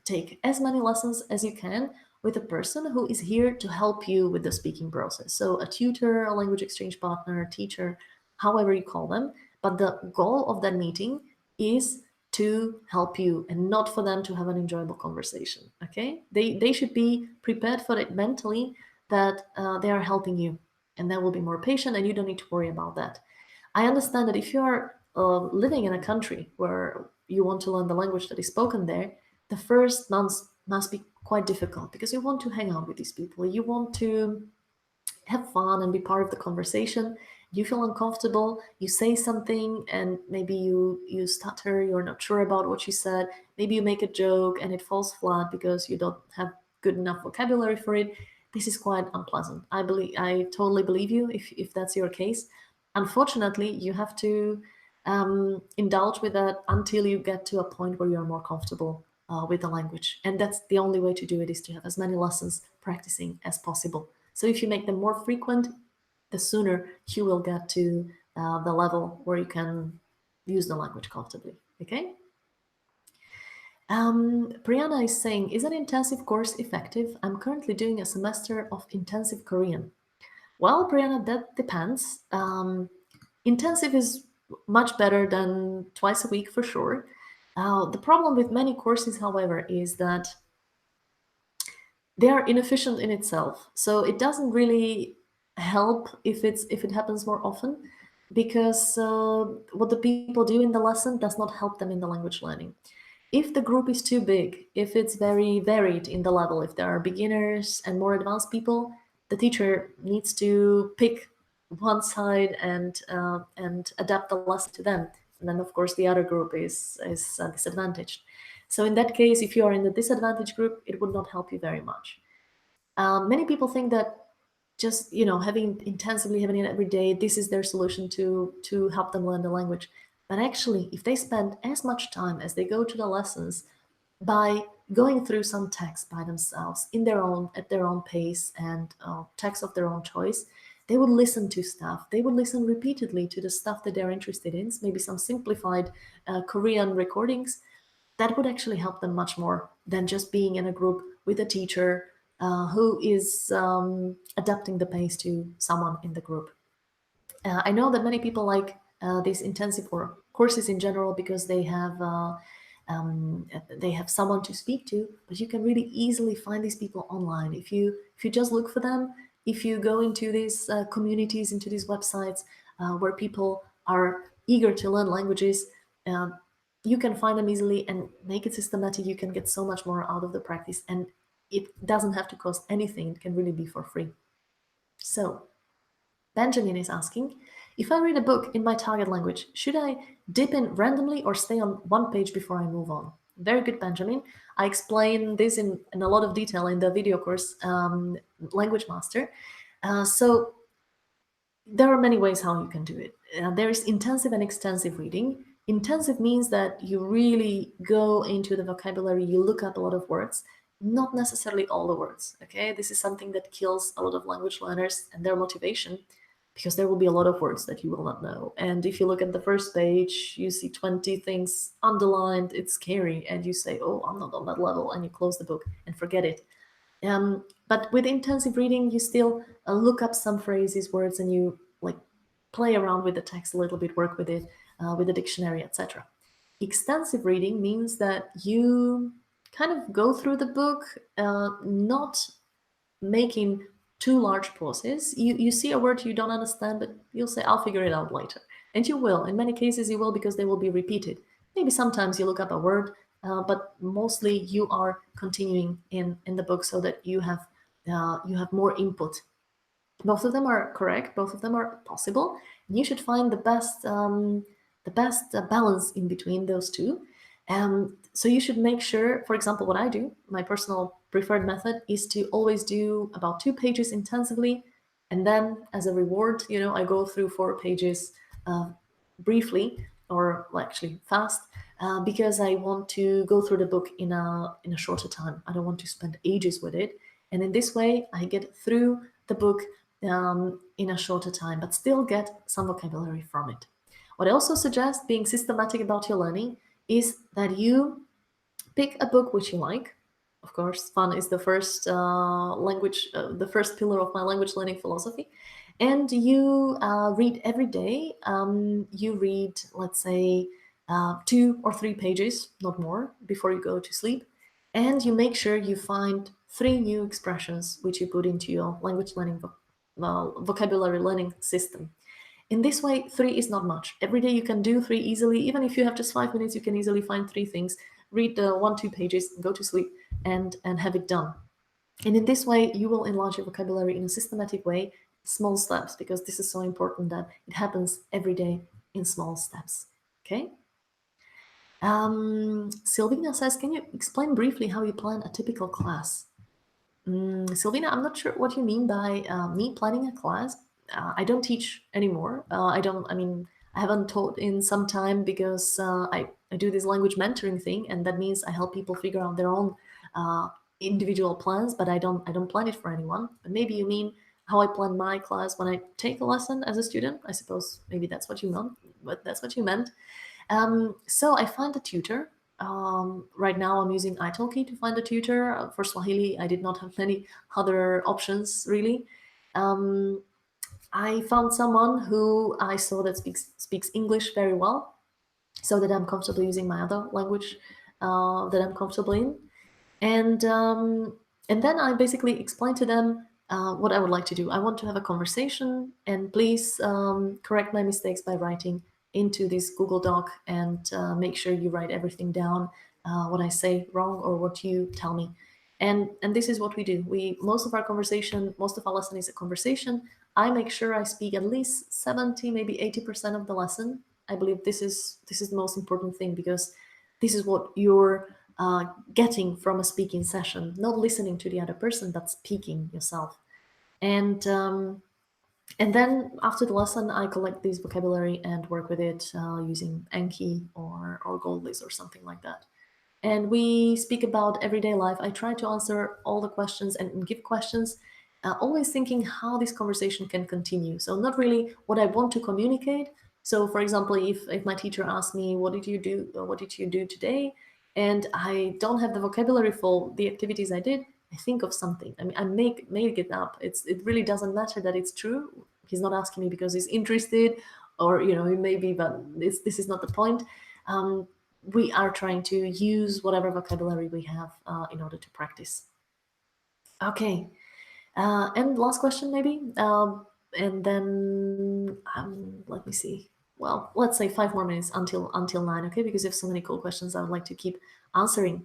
take as many lessons as you can with a person who is here to help you with the speaking process. So a tutor, a language exchange partner, a teacher, however you call them. But the goal of that meeting is to help you and not for them to have an enjoyable conversation. Okay, they should be prepared for it mentally, that they are helping you, and they will be more patient, and you don't need to worry about that. I understand that if you are living in a country where you want to learn the language that is spoken there, the first months must be quite difficult because you want to hang out with these people, you want to have fun and be part of the conversation. You feel uncomfortable, you say something and maybe you stutter, you're not sure about what you said, maybe you make a joke and it falls flat because you don't have good enough vocabulary for it. This is quite unpleasant. I totally believe you if that's your case. Unfortunately, you have to indulge with that until you get to a point where you're more comfortable with the language. And that's the only way to do it, is to have as many lessons practicing as possible. So if you make them more frequent, the sooner you will get to the level where you can use the language comfortably, okay? Priyana is saying, is an intensive course effective? I'm currently doing a semester of intensive Korean. Well, Priyana, that depends. Intensive is much better than twice a week for sure. The problem with many courses, however, is that they are inefficient in itself. So it doesn't really help if it happens more often, because what the people do in the lesson does not help them in the language learning. If the group is too big, if it's very varied in the level, if there are beginners and more advanced people, the teacher needs to pick one side and adapt the lesson to them. And then, of course, the other group is disadvantaged. So in that case, if you are in the disadvantaged group, it would not help you very much. Many people think that just having intensively having it every day, this is their solution to help them learn the language. But actually, if they spend as much time as they go to the lessons by going through some text by themselves at their own pace and text of their own choice, they would listen to stuff. They would listen repeatedly to the stuff that they're interested in, maybe some simplified Korean recordings. That would actually help them much more than just being in a group with a teacher who is adapting the pace to someone in the group. I know that many people like these intensive courses in general because they have someone to speak to, but you can really easily find these people online. If you just look for them, if you go into these communities, into these websites where people are eager to learn languages, you can find them easily and make it systematic. You can get so much more out of the practice, and it doesn't have to cost anything. It can really be for free. So Benjamin is asking, if I read a book in my target language, should I dip in randomly or stay on one page before I move on? Very good, Benjamin. I explain this in a lot of detail in the video course, Language Master. So there are many ways how you can do it. There is intensive and extensive reading. Intensive means that you really go into the vocabulary, you look up a lot of words, not necessarily all the words, okay? This is something that kills a lot of language learners and their motivation, because there will be a lot of words that you will not know. And if you look at the first page, you see 20 things underlined, it's scary, and you say, oh, I'm not on that level, and you close the book and forget it. But with intensive reading, you still look up some phrases, words, and you play around with the text a little bit, work with it, with the dictionary, etc. Extensive reading means that you kind of go through the book, not making too large pauses. You see a word you don't understand, but you'll say, I'll figure it out later. And you will. In many cases, you will, because they will be repeated. Maybe sometimes you look up a word, but mostly you are continuing in the book so that you have more input. Both of them are correct. Both of them are possible. And you should find the best balance in between those two. So you should make sure, for example, what I do, my personal preferred method is to always do about 2 pages intensively. And then as a reward, I go through 4 pages briefly, or actually fast, because I want to go through the book in a shorter time. I don't want to spend ages with it. And in this way, I get through the book in a shorter time, but still get some vocabulary from it. What I also suggest, being systematic about your learning, is that you pick a book which you like. Of course, fun is the first the first pillar of my language learning philosophy. And you read every day. You read, let's say, 2 or 3 pages, not more, before you go to sleep. And you make sure you find 3 new expressions which you put into your language learning vocabulary learning system. In this way, 3 is not much. Every day you can do 3 easily. Even if you have just 5 minutes, you can easily find 3 things, read the 1-2 pages, go to sleep, and have it done. And in this way, you will enlarge your vocabulary in a systematic way, small steps, because this is so important that it happens every day in small steps. Okay? Silvina says, can you explain briefly how you plan a typical class? Silvina, I'm not sure what you mean by me planning a class. I don't teach anymore. I haven't taught in some time because I do this language mentoring thing, and that means I help people figure out their own individual plans, but I don't plan it for anyone. But maybe you mean how I plan my class when I take a lesson as a student. I suppose maybe that's what you meant. But that's what you meant. So I find a tutor. Right now I'm using italki to find a tutor. For Swahili, I did not have many other options, really. I found someone who I saw that speaks English very well. so that I'm comfortable using my other language that I'm comfortable in. And then I basically explain to them what I would like to do. I want to have a conversation, and please correct my mistakes by writing into this Google Doc, and make sure you write everything down, what I say wrong or what you tell me. And this is what we do. Most of our conversation, most of our lesson is a conversation. I make sure I speak at least 70, maybe 80% of the lesson. I believe this is the most important thing, because this is what you're getting from a speaking session, not listening to the other person, but speaking yourself. And then after the lesson, I collect this vocabulary and work with it using Anki or Goldlist or something like that. And we speak about everyday life. I try to answer all the questions and give questions, always thinking how this conversation can continue. So not really what I want to communicate. So for example, if my teacher asks me, what did you do? What did you do today? And I don't have the vocabulary for the activities I did, I think of something. I mean, I make it up. It really doesn't matter that it's true. He's not asking me because he's interested, or he may be, but this is not the point. We are trying to use whatever vocabulary we have in order to practice. Okay, and last question maybe, and then let me see. Well, let's say 5 more minutes until 9. Okay, because you have so many cool questions I would like to keep answering.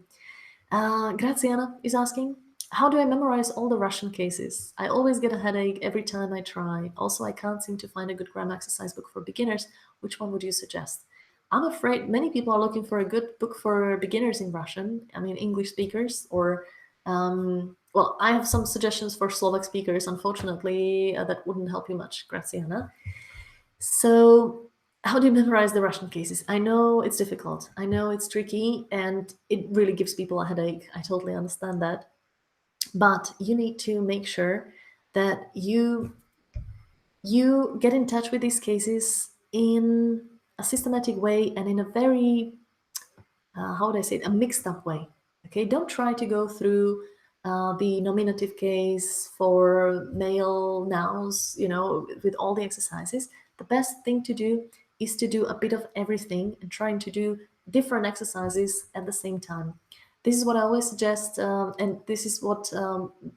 Graziana is asking, how do I memorize all the Russian cases? I always get a headache every time I try. Also, I can't seem to find a good grammar exercise book for beginners. Which one would you suggest? I'm afraid many people are looking for a good book for beginners in Russian. I mean, English speakers, or well, I have some suggestions for Slovak speakers. Unfortunately, that wouldn't help you much, Graziana. So how do you memorize the Russian cases? I know it's difficult. I know it's tricky, and it really gives people a headache. I totally understand that. But you need to make sure that you get in touch with these cases in a systematic way and in a very, how would I say it, a mixed up way. Okay, don't try to go through the nominative case for male nouns, with all the exercises. The best thing to do is to do a bit of everything and trying to do different exercises at the same time. This is what I always suggest, and this is what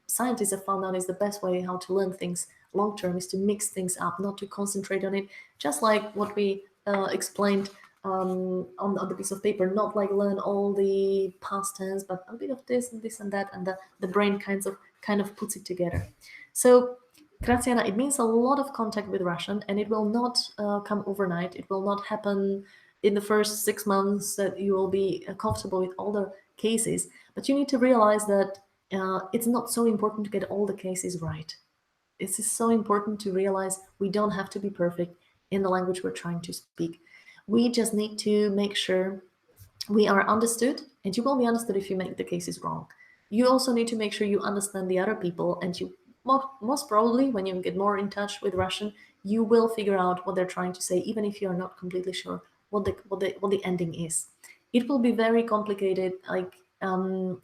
scientists have found out is the best way how to learn things long term, is to mix things up, not to concentrate on it, just like what we explained on the piece of paper, not like learn all the past tense, but a bit of this and that, and the brain kind of puts it together. So, Graziana, it means a lot of contact with Russian, and it will not come overnight. It will not happen in the first 6 months that you will be comfortable with all the cases. But you need to realize that it's not so important to get all the cases right. It's so important to realize we don't have to be perfect in the language we're trying to speak. We just need to make sure we are understood, and you will be understood if you make the cases wrong. You also need to make sure you understand the other people, and you most probably, when you get more in touch with Russian, you will figure out what they're trying to say, even if you're not completely sure what the ending is. It will be very complicated, like to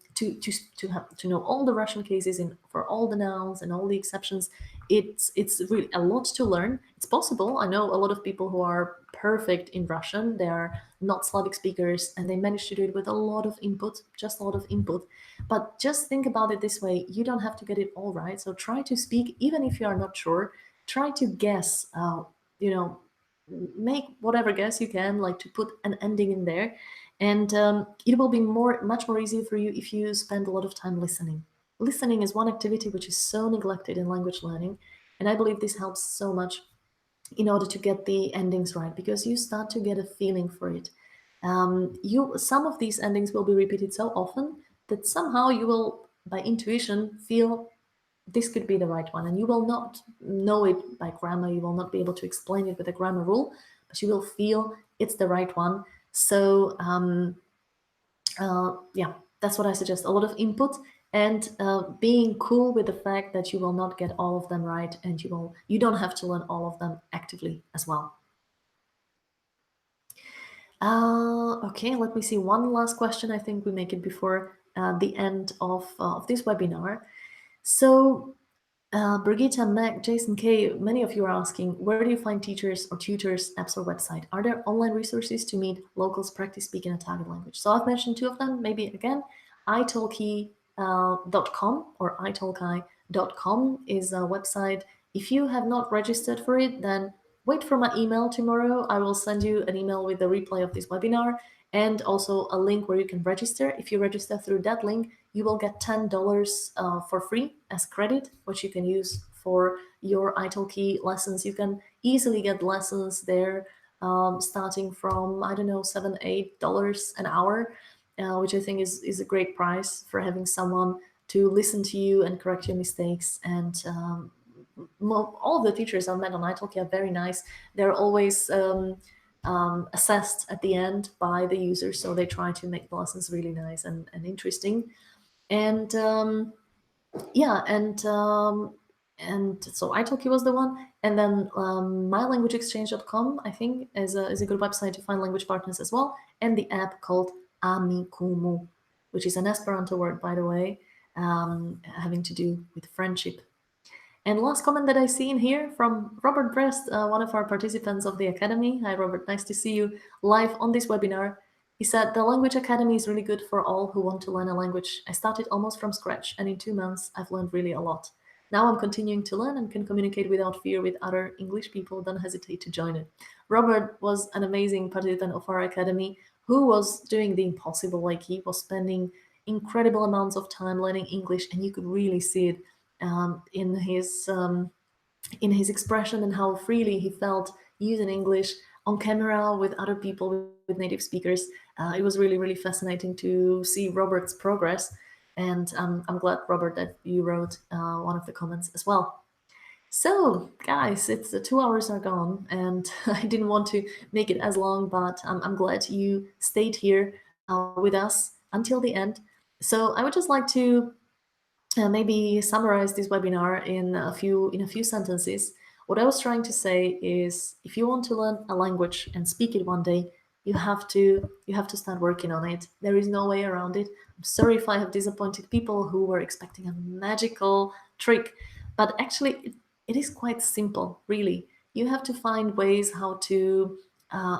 know all the Russian cases for all the nouns and all the exceptions. It's really a lot to learn. It's possible. I know a lot of people who are perfect in Russian. They are not Slavic speakers, and they manage to do it with a lot of input, just a lot of input. But just think about it this way: you don't have to get it all right. So try to speak, even if you are not sure. Try to guess. Make whatever guess you can, like to put an ending in there, and it will be much more easy for you if you spend a lot of time listening. Listening is one activity which is so neglected in language learning, and I believe this helps so much in order to get the endings right, because you start to get a feeling for it. Some of these endings will be repeated so often that somehow you will, by intuition, feel this could be the right one, and you will not know it by grammar. You will not be able to explain it with a grammar rule, but you will feel it's the right one. So yeah, that's what I suggest: a lot of input, and being cool with the fact that you will not get all of them right, and you don't have to learn all of them actively as well. Okay, let me see. One last question. I think we make it before the end of this webinar. So Brigitte, Mac, Jason K, many of you are asking, where do you find teachers or tutors, apps, or website? Are there online resources to meet locals practice speaking a target language? So I've mentioned two of them, maybe again. italki.com or italki.com is a website. If you have not registered for it, then wait for my email tomorrow. I will send you an email with the replay of this webinar and also a link where you can register. If you register through that link, you will get $10 for free as credit, which you can use for your italki lessons. You can easily get lessons there starting from, I don't know, $7, $8 an hour, which I think is a great price for having someone to listen to you and correct your mistakes. And all of the teachers I've met on italki are very nice. They're always assessed at the end by the users, so they try to make the lessons really nice and interesting. And yeah, and so italki was the one, and then mylanguageexchange.com I think is a good website to find language partners as well, and the app called Amikumu, which is an Esperanto word, by the way, having to do with friendship. And last comment that I see in here from Robert Brest, one of our participants of the Academy. Hi, Robert, nice to see you live on this webinar. He said, the Language Academy is really good for all who want to learn a language. I started almost from scratch, and in 2 months, I've learned really a lot. Now I'm continuing to learn and can communicate without fear with other English people. Don't hesitate to join it. Robert was an amazing participant of our Academy who was doing the impossible. Like, he was spending incredible amounts of time learning English, and you could really see it in his expression and how freely he felt using English on camera with other people, with native speakers. It was really, really fascinating to see Robert's progress. And I'm glad, Robert, that you wrote one of the comments as well. So, guys, it's 2 hours are gone, and I didn't want to make it as long, but I'm glad you stayed here with us until the end. So I would just like to maybe summarize this webinar in a few sentences. What I was trying to say is, if you want to learn a language and speak it one day, you have to start working on it. There is no way around it. I'm sorry if I have disappointed people who were expecting a magical trick, but actually it is quite simple, really. You have to find ways how to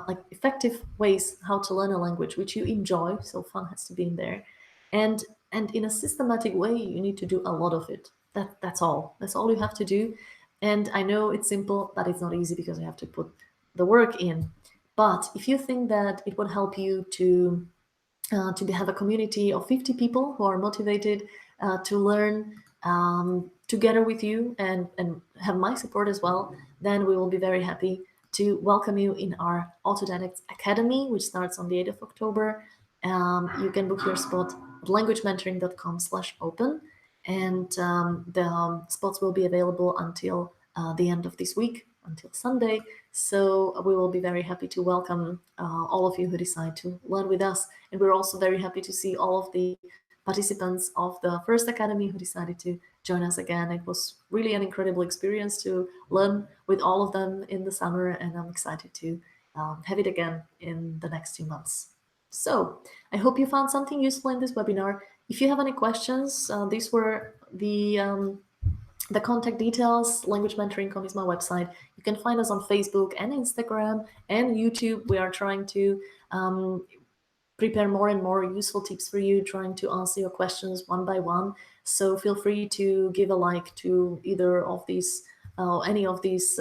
like effective ways how to learn a language which you enjoy. So fun has to be in there, and in a systematic way. You need to do a lot of it. That's all you have to do. And I know it's simple, but it's not easy because you have to put the work in. But if you think that it would help you to have a community of 50 people who are motivated to learn together with you and have my support as well, then we will be very happy to welcome you in our Autodidact Academy, which starts on the 8th of October. You can book your spot at languagementoring.com/open, and the spots will be available until the end of this week, until Sunday. So we will be very happy to welcome all of you who decide to learn with us. And we're also very happy to see all of the participants of the first Academy who decided to join us again. It was really an incredible experience to learn with all of them in the summer, and I'm excited to have it again in the next 2 months. So I hope you found something useful in this webinar. If you have any questions, these were the contact details. LanguageMentoring.com is my website. You can find us on Facebook and Instagram and YouTube. We are trying to prepare more and more useful tips for you, trying to answer your questions one by one. So feel free to give a like to either of these, any of these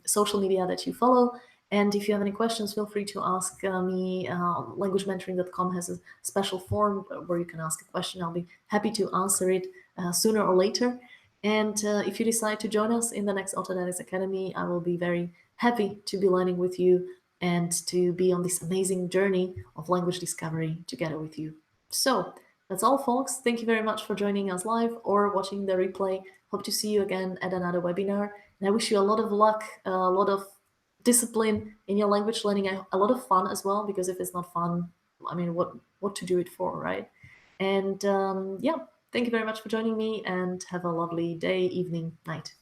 social media that you follow. And if you have any questions, feel free to ask me. LanguageMentoring.com has a special form where you can ask a question. I'll be happy to answer it sooner or later. And if you decide to join us in the next Autodidact Academy, I will be very happy to be learning with you and to be on this amazing journey of language discovery together with you. So that's all, folks. Thank you very much for joining us live or watching the replay. Hope to see you again at another webinar. And I wish you a lot of luck, a lot of discipline in your language learning, a lot of fun as well, because if it's not fun, I mean, what to do it for, right? And yeah, thank you very much for joining me, and have a lovely day, evening, night.